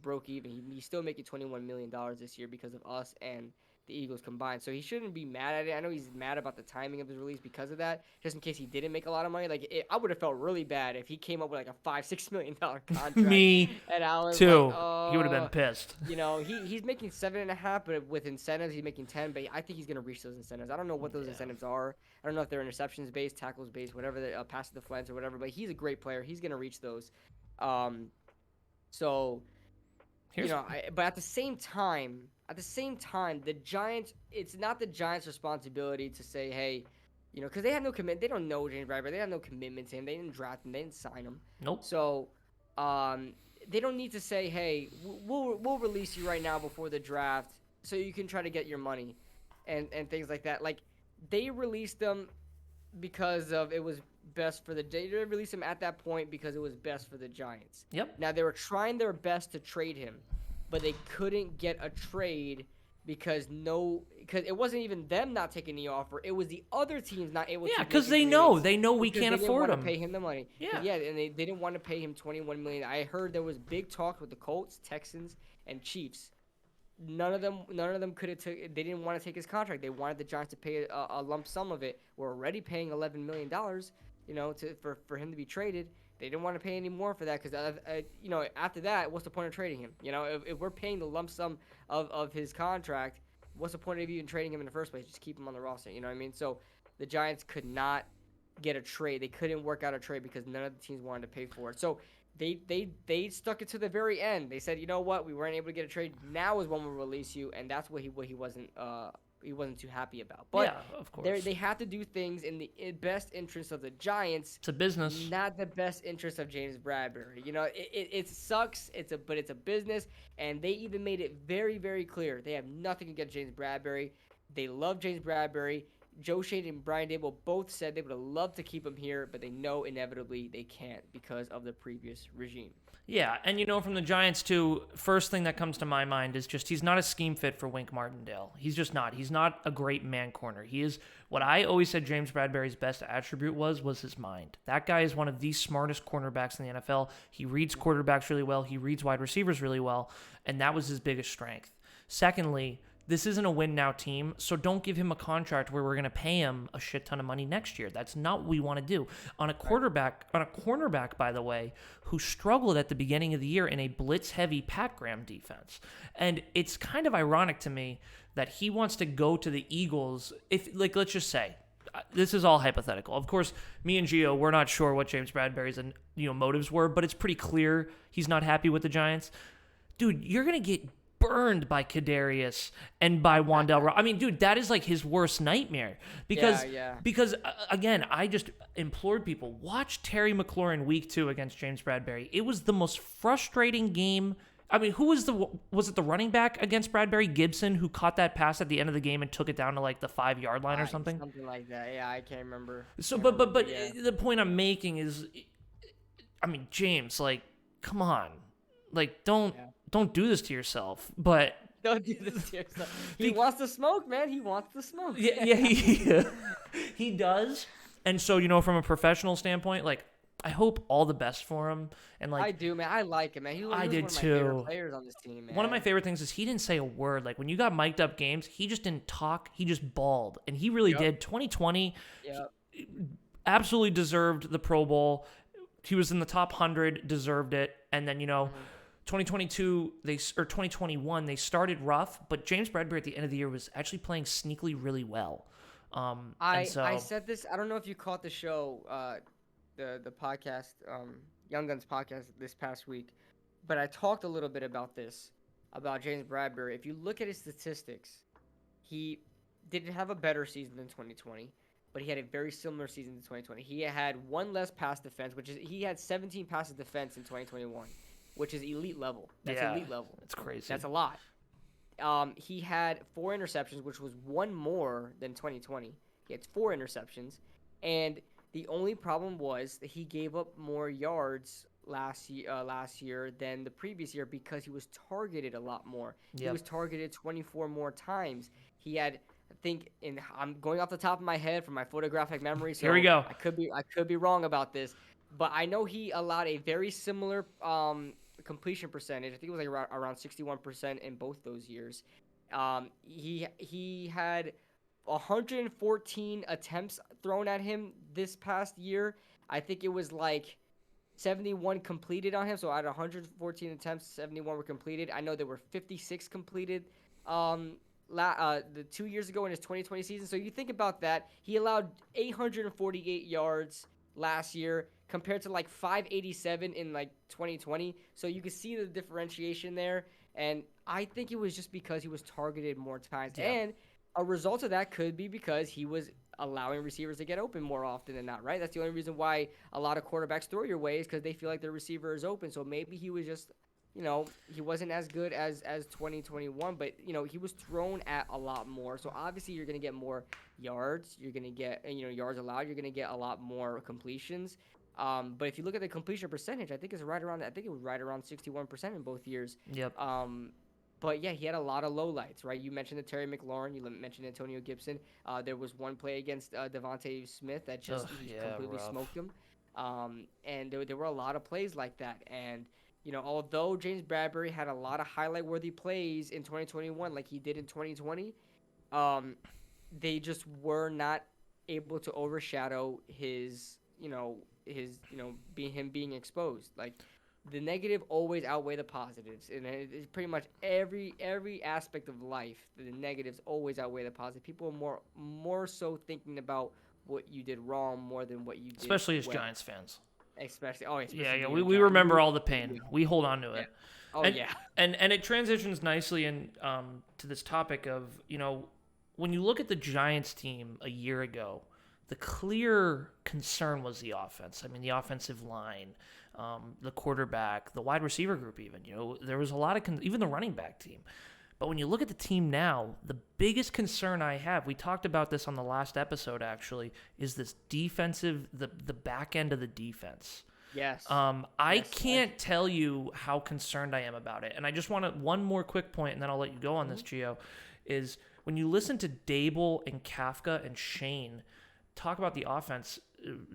broke even. He's still making $21 million this year because of us and the Eagles combined. So he shouldn't be mad at it. I know he's mad about the timing of his release because of that, just in case he didn't make a lot of money. I would have felt really bad if he came up with like a $5-6 million contract. Me and I was too. Like, oh. He would have been pissed. He's making 7.5, but with incentives he's making 10. But I think he's gonna reach those incentives. I don't know what those incentives are. I don't know if they're interceptions based, tackles based, whatever, pass to the flanks or whatever. But he's a great player. He's gonna reach those. Um, so Here's but at the same time, the Giants, it's not the Giants' responsibility to say, hey, because they have no commit. They don't know James Bradbury. They have no commitment to him. They didn't draft him. They didn't sign him. nope. So, they don't need to say, hey, we'll release you right now before the draft so you can try to get your money, and things like that. Like they released them because of it was best for they released him at that point because it was best for the Giants. Yep. Now they were trying their best to trade him, but they couldn't get a trade because it wasn't even them not taking the offer. It was the other teams not able to. Yeah, because they know we can't afford him. They didn't want to pay him the money. Yeah. Yeah, and they didn't want to pay him $21 million. I heard there was big talks with the Colts, Texans, and Chiefs. None of them could have took. They didn't want to take his contract. They wanted the Giants to pay a lump sum of it. We're already paying $11 million, for him to be traded. They didn't want to pay any more for that because, after that, what's the point of trading him? If we're paying the lump sum of his contract, what's the point of even trading him in the first place? Just keep him on the roster. You know what I mean? So the Giants could not get a trade. They couldn't work out a trade because none of the teams wanted to pay for it. So they stuck it to the very end. They said, you know what, we weren't able to get a trade. Now is when we'll release you, and that's what he wasn't too happy about. But yeah, of course. they have to do things in the best interest of the Giants. It's a business, not the best interest of James Bradbury. It sucks. But it's a business, and they even made it very, very clear they have nothing against James Bradbury. They love James Bradbury. Joe Shade and Brian Dable both said they would have loved to keep him here, but they know inevitably they can't because of the previous regime. Yeah, and from the Giants too, first thing that comes to my mind is just he's not a scheme fit for Wink Martindale. He's just not. He's not a great man corner. He is what I always said James Bradbury's best attribute was his mind. That guy is one of the smartest cornerbacks in the NFL. He reads quarterbacks really well. He reads wide receivers really well, and that was his biggest strength. Secondly, this isn't a win-now team, so don't give him a contract where we're going to pay him a shit ton of money next year. That's not what we want to do. On a cornerback, by the way, who struggled at the beginning of the year in a blitz-heavy Pat Graham defense. And it's kind of ironic to me that he wants to go to the Eagles. Let's just say, this is all hypothetical. Of course, me and Gio, we're not sure what James Bradbury's motives were, but it's pretty clear he's not happy with the Giants. Dude, you're going to get burned by Kadarius and by Wan'Dale. I mean, dude, that is like his worst nightmare because again, I just implored people, watch Terry McLaurin week 2 against James Bradbury. It was the most frustrating game. I mean, was it the running back against Bradbury, Gibson, who caught that pass at the end of the game and took it down to like the 5-yard line or something? Something like that. Yeah, I can't remember. So, but the point I'm making is, I mean, James, like, come on, like, don't do this to yourself. But don't do this to yourself. He wants to smoke, man. He wants to smoke. Yeah, he does. And so, from a professional standpoint, like, I hope all the best for him. And like, I do, man. I like him, man. He was one of my favorite players on this team, man. One of my favorite things is he didn't say a word. Like, when you got mic'd up games, he just didn't talk. He just bawled, and he really did. 2020, absolutely deserved the Pro Bowl. He was in the top 100, deserved it. And then 2021, they started rough, but James Bradbury at the end of the year was actually playing sneakily really well. I said this. I don't know if you caught the show, the podcast, Young Guns podcast this past week, but I talked a little bit about James Bradbury. If you look at his statistics, he didn't have a better season than 2020, but he had a very similar season to 2020. He had one less pass defense, he had 17 passes defense in 2021. Which is elite level. That's elite level. That's crazy. That's a lot. He had 4 interceptions, which was one more than 2020. He had 4 interceptions, and the only problem was that he gave up more yards last year than the previous year because he was targeted a lot more. Yep. He was targeted 24 more times. He had, I think, I'm going off the top of my head from my photographic memory. So here we go. I could be wrong about this, but I know he allowed a very similar completion percentage. I think it was like around 61% in both those years. He had 114 attempts thrown at him this past year. I think it was like 71 completed on him. So out of 114 attempts, 71 were completed. I know there were 56 completed the 2 years ago in his 2020 season. So you think about that. He allowed 848 yards last year compared to like 587 in like 2020. So you can see the differentiation there. And I think it was just because he was targeted more times. Yeah. And a result of that could be because he was allowing receivers to get open more often than not, right? That's the only reason why a lot of quarterbacks throw your way is because they feel like their receiver is open. So maybe he was just, he wasn't as good as 2021, but, he was thrown at a lot more. So obviously you're going to get more yards. You're going to get, yards allowed. You're going to get a lot more completions. But if you look at the completion percentage, I think it was right around 61% in both years. Yep. But yeah, he had a lot of lowlights, right? You mentioned the Terry McLaurin. You mentioned Antonio Gibson. There was one play against Devontae Smith that just completely smoked him. And there were a lot of plays like that. And, although James Bradbury had a lot of highlight-worthy plays in 2021 like he did in 2020, they just were not able to overshadow his being exposed. Like, the negative always outweigh the positives, and it's pretty much every aspect of life. The negatives always outweigh the positive. People are more so thinking about what you did wrong more than what you did Especially as well. Giants fans. Especially we remember all the pain. We hold on to it. Oh, yeah. And it transitions nicely in to this topic of, when you look at the Giants team a year ago, the clear concern was the offense. I mean, the offensive line, the quarterback, the wide receiver group even. There was a lot of even the running back team. But when you look at the team now, the biggest concern I have, we talked about this on the last episode actually, is this defensive, the back end of the defense. Yes. I can't tell you how concerned I am about it. And I just want one more quick point, and then I'll let you go on this, Gio, is when you listen to Dable and Kafka and Shane talk about the offense,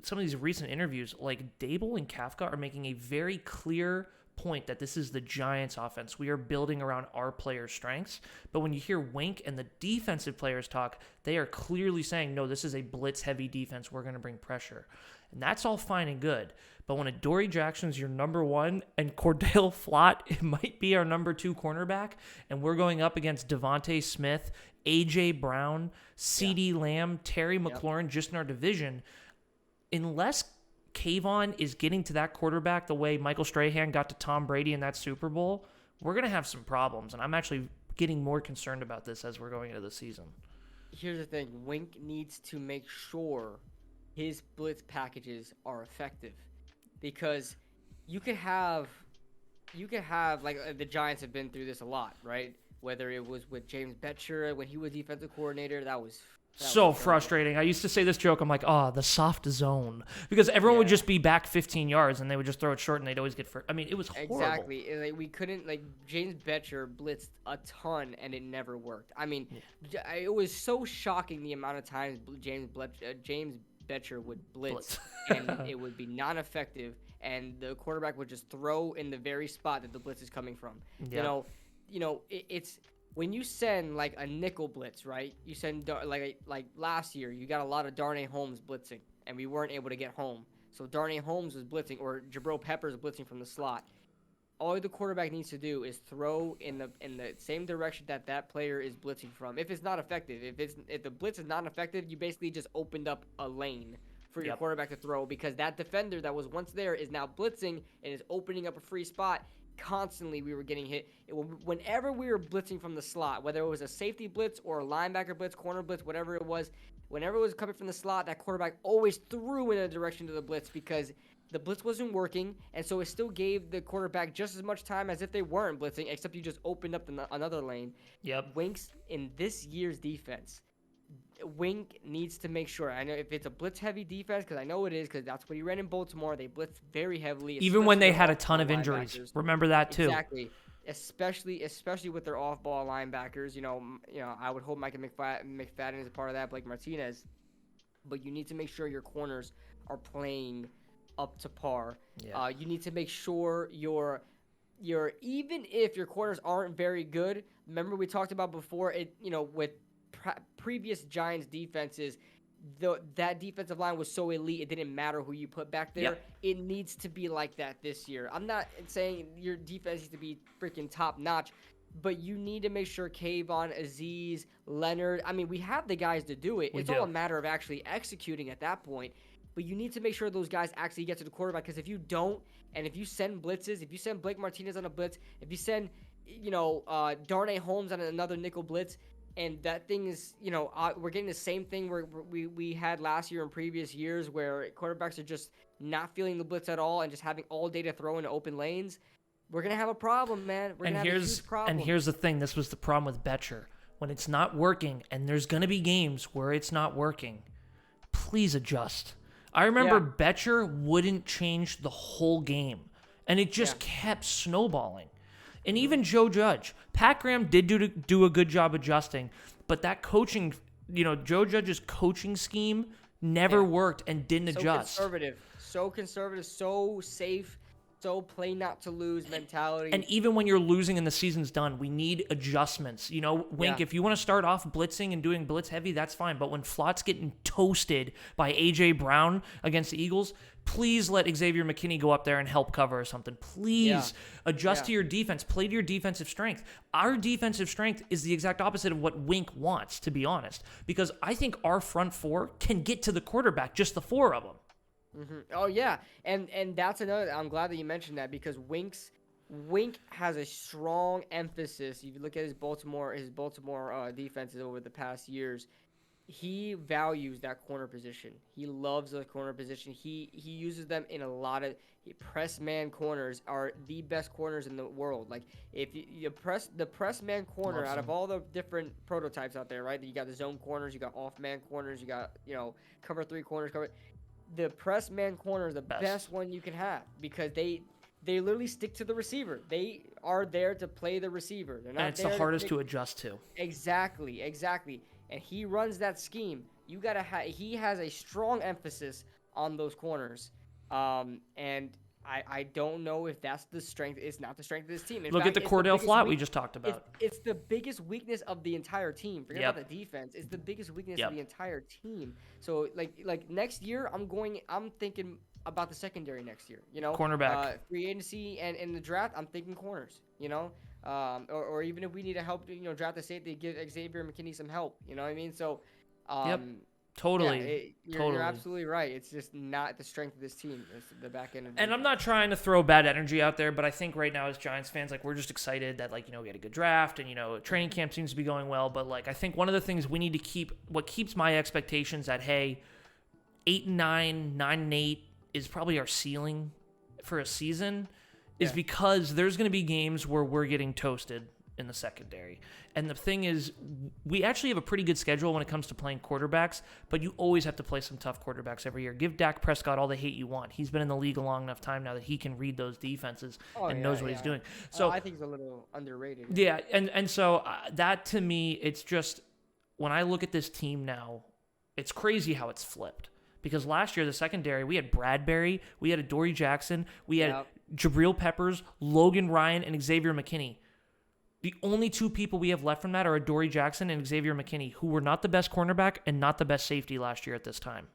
some of these recent interviews, like Dable and Kafka are making a very clear point that this is the Giants offense. We are building around our players' strengths. But when you hear Wink and the defensive players talk, they are clearly saying, no, this is a blitz-heavy defense. We're going to bring pressure. And that's all fine and good. But when Adoree Jackson's your number one and Cordell Flott, it might be our number two cornerback, and we're going up against Devontae Smith, A.J. Brown, C.D. Lamb, Terry McLaurin just in our division, unless Kayvon is getting to that quarterback the way Michael Strahan got to Tom Brady in that Super Bowl, we're going to have some problems. And I'm actually getting more concerned about this as we're going into the season. Here's the thing. Wink needs to make sure his blitz packages are effective, because you could have like the Giants have been through this a lot, right? Whether it was with James Betcher when he was defensive coordinator, that was so frustrating. I used to say this joke. I'm like, the soft zone. Because everyone would just be back 15 yards, and they would just throw it short, and they'd always get first. I mean, it was horrible. Exactly. And, we couldn't, James Betcher blitzed a ton, and it never worked. I mean, it was so shocking the amount of times James Betcher would blitz, and it would be non-effective, and the quarterback would just throw in the very spot that the blitz is coming from. Yeah. It's when you send like a nickel blitz, right? You send like last year, you got a lot of Darnay Holmes blitzing, and we weren't able to get home. So Darnay Holmes was blitzing, or Jabril Peppers blitzing from the slot. All the quarterback needs to do is throw in the same direction that player is blitzing from. If it's not effective, if the blitz is not effective, you basically just opened up a lane for your quarterback to throw, because that defender that was once there is now blitzing and is opening up a free spot. Constantly we were getting hit. Whenever we were blitzing from the slot, whether it was a safety blitz or a linebacker blitz, corner blitz, whatever it was, whenever it was coming from the slot, that quarterback always threw in a direction to the blitz, because the blitz wasn't working, and so it still gave the quarterback just as much time as if they weren't blitzing, except you just opened up another lane. Winks in this year's defense, Wink needs to make sure. I know if it's a blitz-heavy defense, because I know it is, because that's what he ran in Baltimore. They blitzed very heavily, even when they had a ton of injuries. Remember that too. Exactly, especially with their off-ball linebackers. I would hope Micah McFadden is a part of that, Blake Martinez. But you need to make sure your corners are playing up to par. You need to make sure your even if your corners aren't very good. Remember we talked about before with previous Giants defenses, that defensive line was so elite, it didn't matter who you put back there. It needs to be like that this year. I'm not saying your defense needs to be freaking top notch, but you need to make sure Kayvon, Azeez, Leonard, I mean, we have the guys to do it. It's all a matter of actually executing at that point. but you need to make sure those guys actually get to the quarterback, because if you don't, and if you send blitzes, if you send Blake Martinez on a blitz, if you send, Darnay Holmes on another nickel blitz, and that thing is, we're getting the same thing where we had last year and previous years where quarterbacks are just not feeling the blitz at all and just having all day to throw into open lanes. We're going to have a problem, man. We're going to have a huge problem. And here's the thing. This was the problem with Betcher. When it's not working, and there's going to be games where it's not working, please adjust. I remember Betcher wouldn't change the whole game, and it just kept snowballing. And even Joe Judge. Pat Graham did do a good job adjusting, but that coaching, Joe Judge's coaching scheme never worked and didn't adjust. So conservative, so safe, so play not to lose mentality. And even when you're losing and the season's done, we need adjustments. Wink, if you want to start off blitzing and doing blitz heavy, that's fine. But when Flott's getting toasted by A.J. Brown against the Eagles, please let Xavier McKinney go up there and help cover or something. Please adjust to your defense. Play to your defensive strength. Our defensive strength is the exact opposite of what Wink wants, to be honest. Because I think our front four can get to the quarterback, just the four of them. Mm-hmm. Oh yeah, and that's another. I'm glad that you mentioned that, because Wink has a strong emphasis. If you look at his Baltimore defenses over the past years, he values that corner position. He loves the corner position. He uses them in a lot of press man corners are the best corners in the world. Like if you press the press man corner out of all the different prototypes out there, right? You got the zone corners, you got off man corners, you got cover 3 corners, the press man corner is the best one you can have, because they literally stick to the receiver. They are there to play the receiver. They're not. And it's the hardest to adjust to. Exactly. And he runs that scheme. He has a strong emphasis on those corners. And I don't know if that's the strength. It's not the strength of this team. Look at the Cordell Flott we just talked about. It's the biggest weakness of the entire team. Forget about the defense. It's the biggest weakness of the entire team. So like next year, I'm thinking about the secondary next year. Cornerback, free agency, and in the draft, I'm thinking corners. Or even if we need to help, draft the safety, give Xavier McKinney some help. You know what I mean? So, Totally. You're absolutely right. It's just not the strength of this team. It's the back end of the And I'm not trying to throw bad energy out there, but I think right now as Giants fans, we're just excited that, we had a good draft and, training camp seems to be going well. But, I think one of the things we need to keep, what keeps my expectations at, 8-9, 9-8 is probably our ceiling for a season, is because there's going to be games where we're getting toasted in the secondary. And the thing is, we actually have a pretty good schedule when it comes to playing quarterbacks, but you always have to play some tough quarterbacks every year. Give Dak Prescott all the hate you want. He's been in the league a long enough time now that he can read those defenses and knows what he's doing. So I think he's a little underrated. Yeah, and so that to me, it's just, when I look at this team now, it's crazy how it's flipped. Because last year, the secondary, we had Bradbury, we had Adoree Jackson, we had Jabril Peppers, Logan Ryan, and Xavier McKinney. The only two people we have left from that are Adoree Jackson and Xavier McKinney, who were not the best cornerback and not the best safety last year at this time.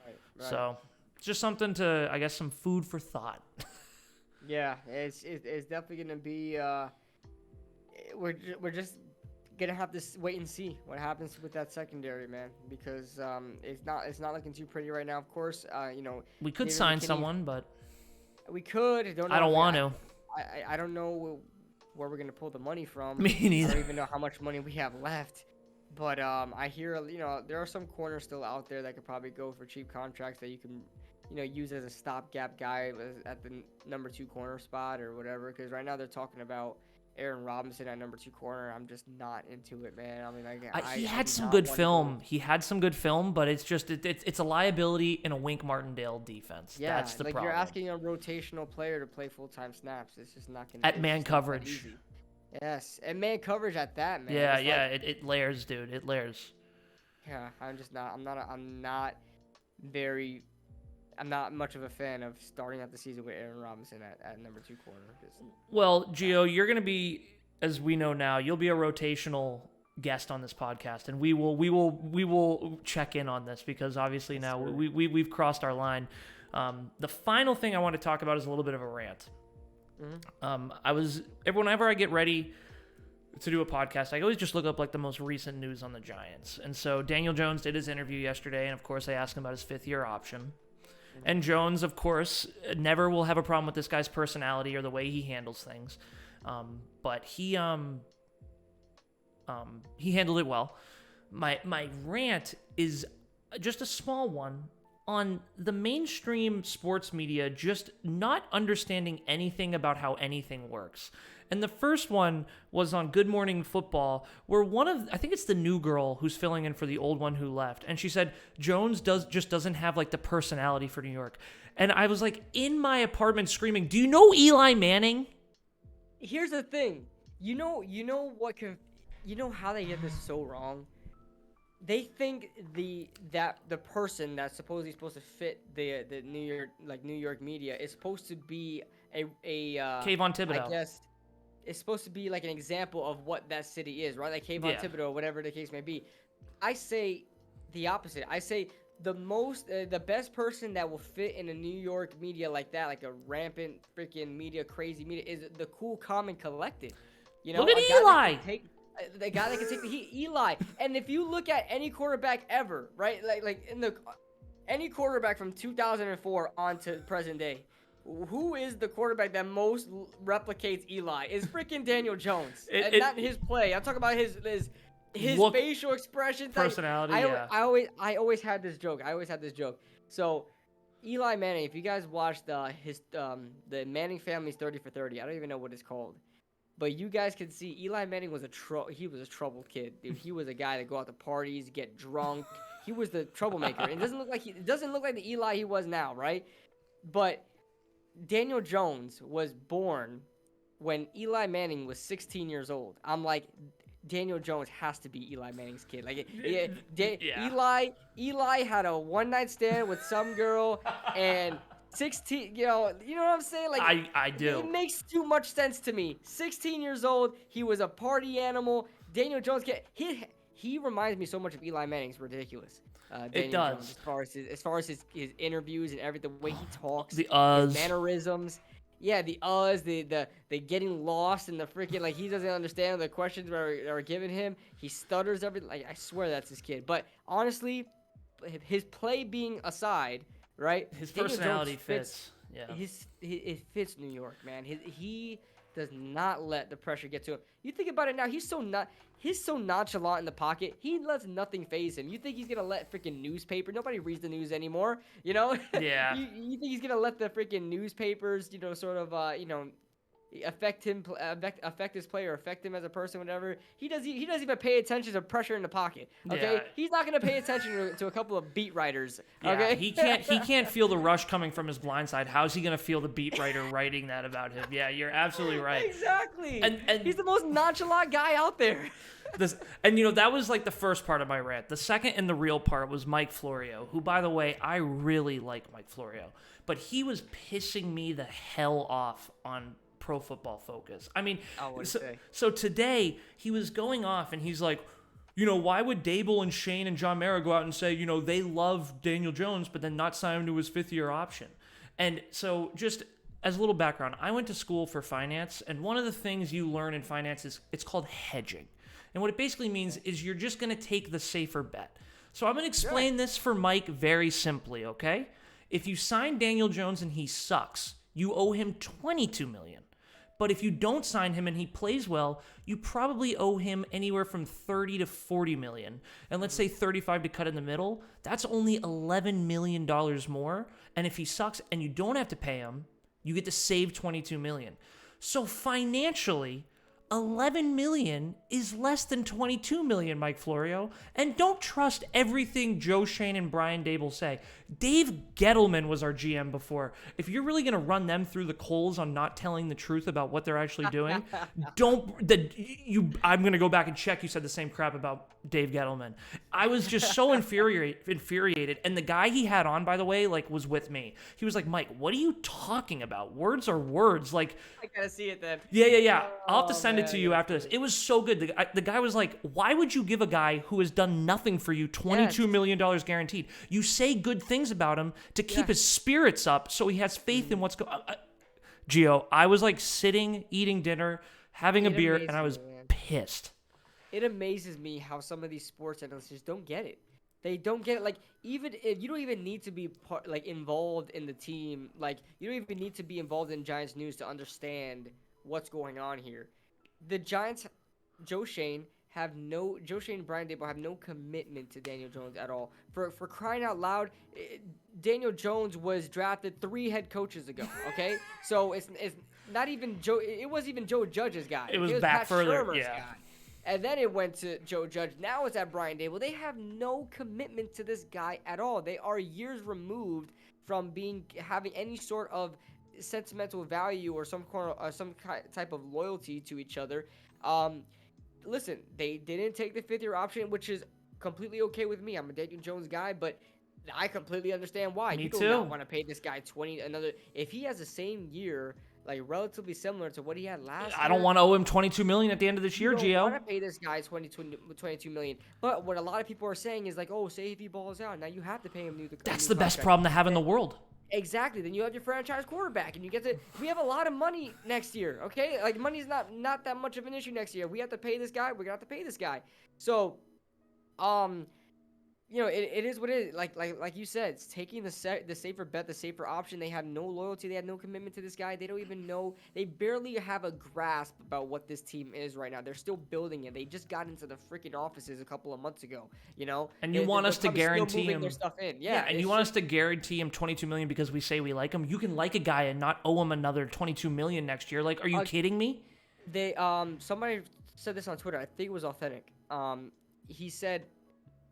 Right. So it's just something to, I guess, some food for thought. Yeah, it's definitely going to be we're just going to have to wait and see what happens with that secondary, man, because it's not looking too pretty right now. Of course, we could sign someone, but we could. I don't want to. I don't know where we're going to pull the money from. Me neither. I don't even know how much money we have left. But I hear, there are some corners still out there that could probably go for cheap contracts that you can, use as a stopgap guy at the number 2 corner spot or whatever. Because right now they're talking about Aaron Robinson at number 2 corner. I'm just not into it, man. I mean, he had some good film. He had some good film, but it's just it's a liability in a Wink Martindale defense. Yeah, that's the problem. You're asking a rotational player to play full-time snaps. It's just not going to at man coverage. Yes, and man coverage at that, man. Yeah, it layers, dude. It layers. Yeah, I'm not much of a fan of starting out the season with Aaron Robinson at number 2 corner. Well, Gio, you're going to be, as we know now, you'll be a rotational guest on this podcast, and we will check in on this because obviously now we've crossed our line. The final thing I want to talk about is a little bit of a rant. Mm-hmm. Whenever I get ready to do a podcast, I always just look up like the most recent news on the Giants. And so Daniel Jones did his interview yesterday, and of course I asked him about his 5th-year option. And Jones, of course, never will have a problem with this guy's personality or the way he handles things. But he handled it well. My rant is just a small one on the mainstream sports media just not understanding anything about how anything works. And the first one was on Good Morning Football, where I think it's the new girl who's filling in for the old one who left. And she said, Jones just doesn't have like the personality for New York. And I was like in my apartment screaming, do you know Eli Manning? Here's the thing. You know how they get this so wrong? They think the person that's supposedly supposed to fit the New York media is supposed to be a Kayvon Thibodeau. I guess it's supposed to be like an example of what that city is, right? Like Kayvon Thibodeau, whatever the case may be. I say the opposite. I say the best person that will fit in a New York media like that, like a rampant freaking media, crazy media, is the cool, calm, and collected. You know, look at Eli. The guy that can take the heat, Eli. And if you look at any quarterback ever, right, like any quarterback from 2004 on to present day, who is the quarterback that most replicates Eli? Is freaking Daniel Jones. And not his play. I'm talking about his look, facial expression, personality. I always had this joke. So Eli Manning, if you guys watched the Manning family's 30 for 30, I don't even know what it's called. But you guys can see Eli Manning was a troubled kid, dude. He was a guy that go out to parties, get drunk. He was the troublemaker. It doesn't look like the Eli he was now, right? But Daniel Jones was born when Eli Manning was 16 years old. I'm like, Daniel Jones has to be Eli Manning's kid. Like, Eli had a one-night stand with some girl, and 16, you know what I'm saying? Like, I do. It makes too much sense to me. 16 years old, he was a party animal. Daniel Jones, he reminds me so much of Eli Manning. It's ridiculous. It does. Jones, as far as his interviews and everything, the way he talks, his mannerisms. Yeah, the getting lost in the freaking, like, he doesn't understand the questions that are given him. He stutters everything. Like, I swear that's his kid. But honestly, his play being aside, right? His personality fits. Yeah. It fits New York, man. He does not let the pressure get to him. You think about it now. He's so nonchalant in the pocket. He lets nothing faze him. You think he's gonna let freaking newspaper? Nobody reads the news anymore. You know? Yeah. you think he's gonna let the freaking newspapers, sort of, affect him, affect his play, or affect him as a person, whatever. He doesn't even pay attention to pressure in the pocket. Okay, yeah. He's not gonna pay attention to a couple of beat writers. Yeah, okay, he can't feel the rush coming from his blind side. How's he gonna feel the beat writer writing that about him? Yeah, you're absolutely right. Exactly. And he's the most nonchalant guy out there. That was like the first part of my rant. The second and the real part was Mike Florio, who, by the way, I really like Mike Florio, but he was pissing me the hell off on Pro Football Focus. I mean, so today he was going off and he's like, why would Dable and Shane and John Mara go out and say, they love Daniel Jones, but then not sign him to his 5th-year option? And so just as a little background, I went to school for finance, and one of the things you learn in finance is it's called hedging. And what it basically means is you're just going to take the safer bet. So I'm going to explain this for Mike very simply, okay? If you sign Daniel Jones and he sucks, you owe him $22 million. But if you don't sign him and he plays well, you probably owe him anywhere from $30 to $40 million. And let's say 35 to cut in the middle, that's only $11 million more. And if he sucks and you don't have to pay him, you get to save $22 million. So financially, $11 million is less than $22 million, Mike Florio. And don't trust everything Joe Shane and Brian Dable say. Dave Gettleman was our GM before. If you're really going to run them through the coals on not telling the truth about what they're actually doing, I'm going to go back and check. You said the same crap about Dave Gettleman. I was just so infuriated. And the guy he had on, by the way, was with me. He was like, Mike, what are you talking about? Words are words. I gotta see it then. Yeah. I'll have to send it to you after this. It was so good. The guy was like, why would you give a guy who has done nothing for you $22 million guaranteed? You say good things about him to keep his spirits up so he has faith in what's going on. Gio, I was sitting, eating dinner, having a beer, and I was pissed. It amazes me how some of these sports analysts just don't get it. They don't get it. Like, even if you don't even need to be involved in the team. Like, you don't even need to be involved in Giants news to understand what's going on here. The Giants, Joe Shane and Brian Daboll have no commitment to Daniel Jones at all. For crying out loud, Daniel Jones was drafted 3 head coaches ago. Okay, so it's not even Joe. It wasn't even Joe Judge's guy. It was back Pat further. Shurmur's Yeah. guy. And then it went to Joe Judge. Now it's at Brian Daboll. They have no commitment to this guy at all. They are years removed from having any sort of sentimental value or some type of loyalty to each other. Listen, they didn't take the 5th-year option, which is completely okay with me. I'm a Daniel Jones guy, but I completely understand why. Me you too. do not want to pay this guy if he has the same year, like relatively similar to what he had last year. I don't want to owe him $22 million at the end of this year, Gio. You don't want to pay this guy $22 million. But what a lot of people are saying is like, oh, say if he balls out, now you have to pay him new. That's the best problem to have in the world. Exactly. Then you have your franchise quarterback, and you get to. We have a lot of money next year. Okay, like money's not that much of an issue next year. We have to pay this guy. We're gonna have to pay this guy. So, it is what it is. Like you said, it's taking the safer bet, the safer option. They have no loyalty. They have no commitment to this guy. They don't even know. They barely have a grasp about what this team is right now. They're still building it. They just got into the freaking offices a couple of months ago. And you want us to guarantee him their stuff in. Yeah, and you want us to guarantee him $22 million because we say we like him. You can like a guy and not owe him another $22 million next year. Like, are you kidding me? They somebody said this on Twitter. I think it was Authentic. He said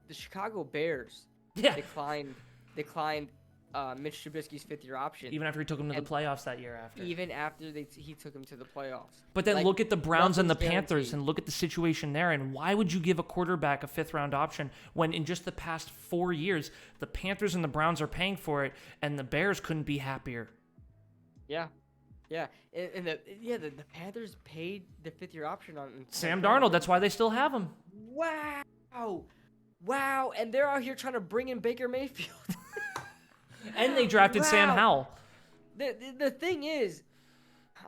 the Chicago Bears declined Mitch Trubisky's 5th-year option. Even after he took him to the playoffs that year after. Even after he took him to the playoffs. But then look at the Browns and the Panthers and look at the situation there. And why would you give a quarterback a 5th-round option when in just the past 4 years, the Panthers and the Browns are paying for it and the Bears couldn't be happier? Yeah. Yeah. And the Panthers paid the 5th-year option on Sam Darnold. That's why they still have him. Wow. And they're out here trying to bring in Baker Mayfield. And they drafted Sam Howell. The thing is,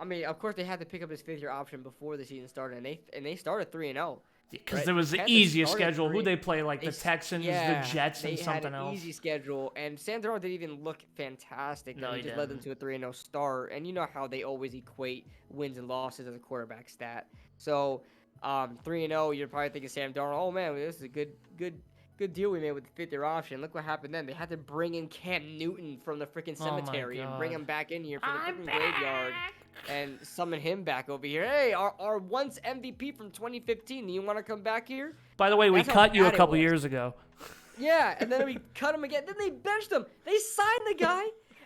I mean, of course they had to pick up his 5th-year option before the season started, and they started 3-0. Because there was the easiest schedule. Who they play, like the Texans, the Jets, and something else. They had an easy schedule, and Sam Darnold didn't even look fantastic. No, he just led them to a 3-0 start, and you know how they always equate wins and losses as a quarterback stat. So, 3-0, you're probably thinking Sam Darnold, oh man, this is a good deal we made with the 5th-year option. Look what happened then. They had to bring in Cam Newton from the freaking cemetery and bring him back in here from the freaking graveyard and summon him back over here. Hey, our once MVP from 2015, do you want to come back here? By the way, we cut you a couple years ago. Yeah, and then we cut him again. Then they benched him. They signed the guy,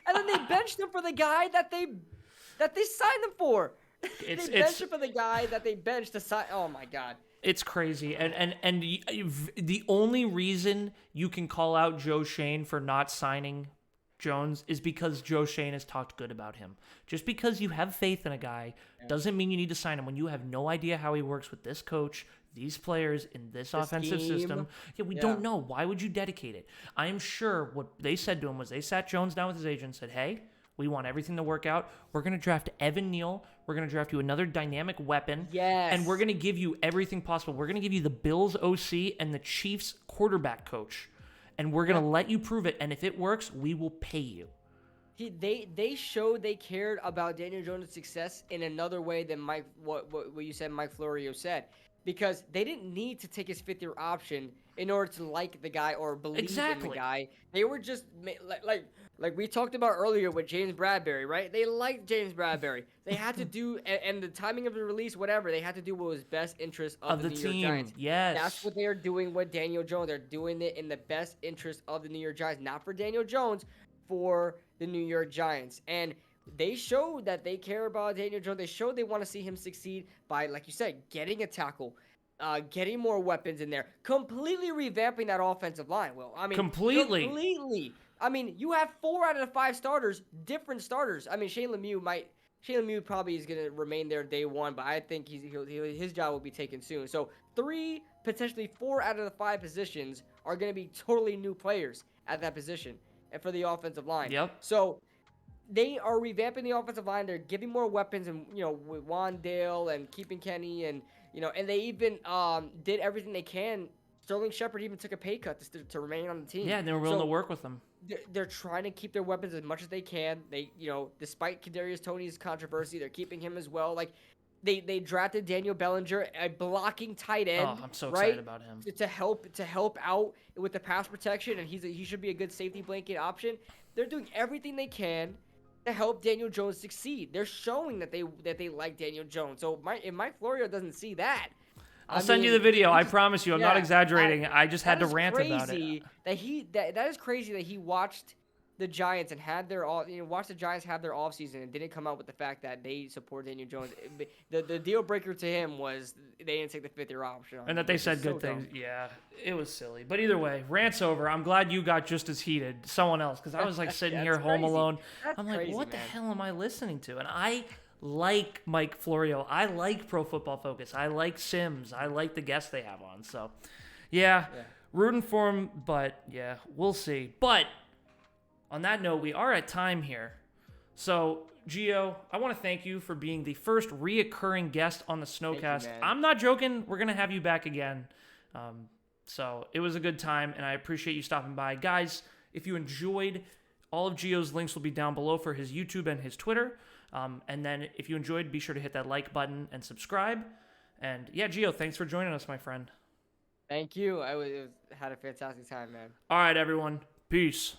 and then they benched him for the guy that they signed him for. They benched him for the guy that they benched to sign. Oh my God. It's crazy, and the only reason you can call out Joe Shane for not signing Jones is because Joe Shane has talked good about him. Just because you have faith in a guy doesn't mean you need to sign him when you have no idea how he works with this coach, these players, in this offensive system. Yeah, we don't know. Why would you dedicate it? I'm sure what they said to him was they sat Jones down with his agent and said, hey, we want everything to work out. We're going to draft Evan Neal. We're going to draft you another dynamic weapon. Yes. And we're going to give you everything possible. We're going to give you the Bills OC and the Chiefs quarterback coach. And we're going to let you prove it. And if it works, we will pay you. They showed they cared about Daniel Jones' success in another way than what you said Mike Florio said. Because they didn't need to take his 5th-year option in order to like the guy or believe in the guy. They were just like we talked about earlier with James Bradberry, right? They liked James Bradberry. They had to do, and the timing of the release, whatever, they had to do what was best interest of the New York Giants. Yes. That's what they are doing with Daniel Jones. They're doing it in the best interest of the New York Giants. Not for Daniel Jones, for the New York Giants. And they showed that they care about Daniel Jones. They showed they want to see him succeed by, like you said, getting a tackle, getting more weapons in there, completely revamping that offensive line. Well, I mean, completely. I mean, you have 4 out of the 5 starters, different starters. I mean, Shane Lemieux probably is going to remain there day one, but I think his job will be taken soon. So 3, potentially 4 out of the 5 positions are going to be totally new players at that position and for the offensive line. Yep. So they are revamping the offensive line. They're giving more weapons, and with Wandale and keeping Kenny and And they even did everything they can. Sterling Shepard even took a pay cut to remain on the team. Yeah, they were willing to work with them. They're trying to keep their weapons as much as they can. They, despite Kadarius Toney's controversy, they're keeping him as well. Like, they drafted Daniel Bellinger, a blocking tight end. Oh, I'm so excited about him. To help out with the pass protection, and he should be a good safety blanket option. They're doing everything they can to help Daniel Jones succeed. They're showing that they like Daniel Jones. So if Mike Florio doesn't see that, I'll send you the video. I promise you. I'm not exaggerating. I just had to rant about it. That is crazy that he watched the Giants and had watched the Giants have their offseason and didn't come out with the fact that they support Daniel Jones. The deal breaker to him was they didn't take the 5th-year option on him, and that they said good things. Yeah, it was silly. But either way, rant's over. I'm glad you got just as heated. Someone else, because I was like sitting here home alone. I'm like, what the hell am I listening to? And I like Mike Florio. I like Pro Football Focus. I like Sims. I like the guests they have on. So, yeah. Rooting for him, but yeah, we'll see. But on that note, we are at time here. So, Gio, I want to thank you for being the first reoccurring guest on the Snowcast. I'm not joking. We're going to have you back again. So, it was a good time, and I appreciate you stopping by. Guys, if you enjoyed, all of Gio's links will be down below for his YouTube and his Twitter. And then if you enjoyed, be sure to hit that like button and subscribe. And yeah, Gio, thanks for joining us, my friend. Thank you. I had a fantastic time, man. All right, everyone. Peace.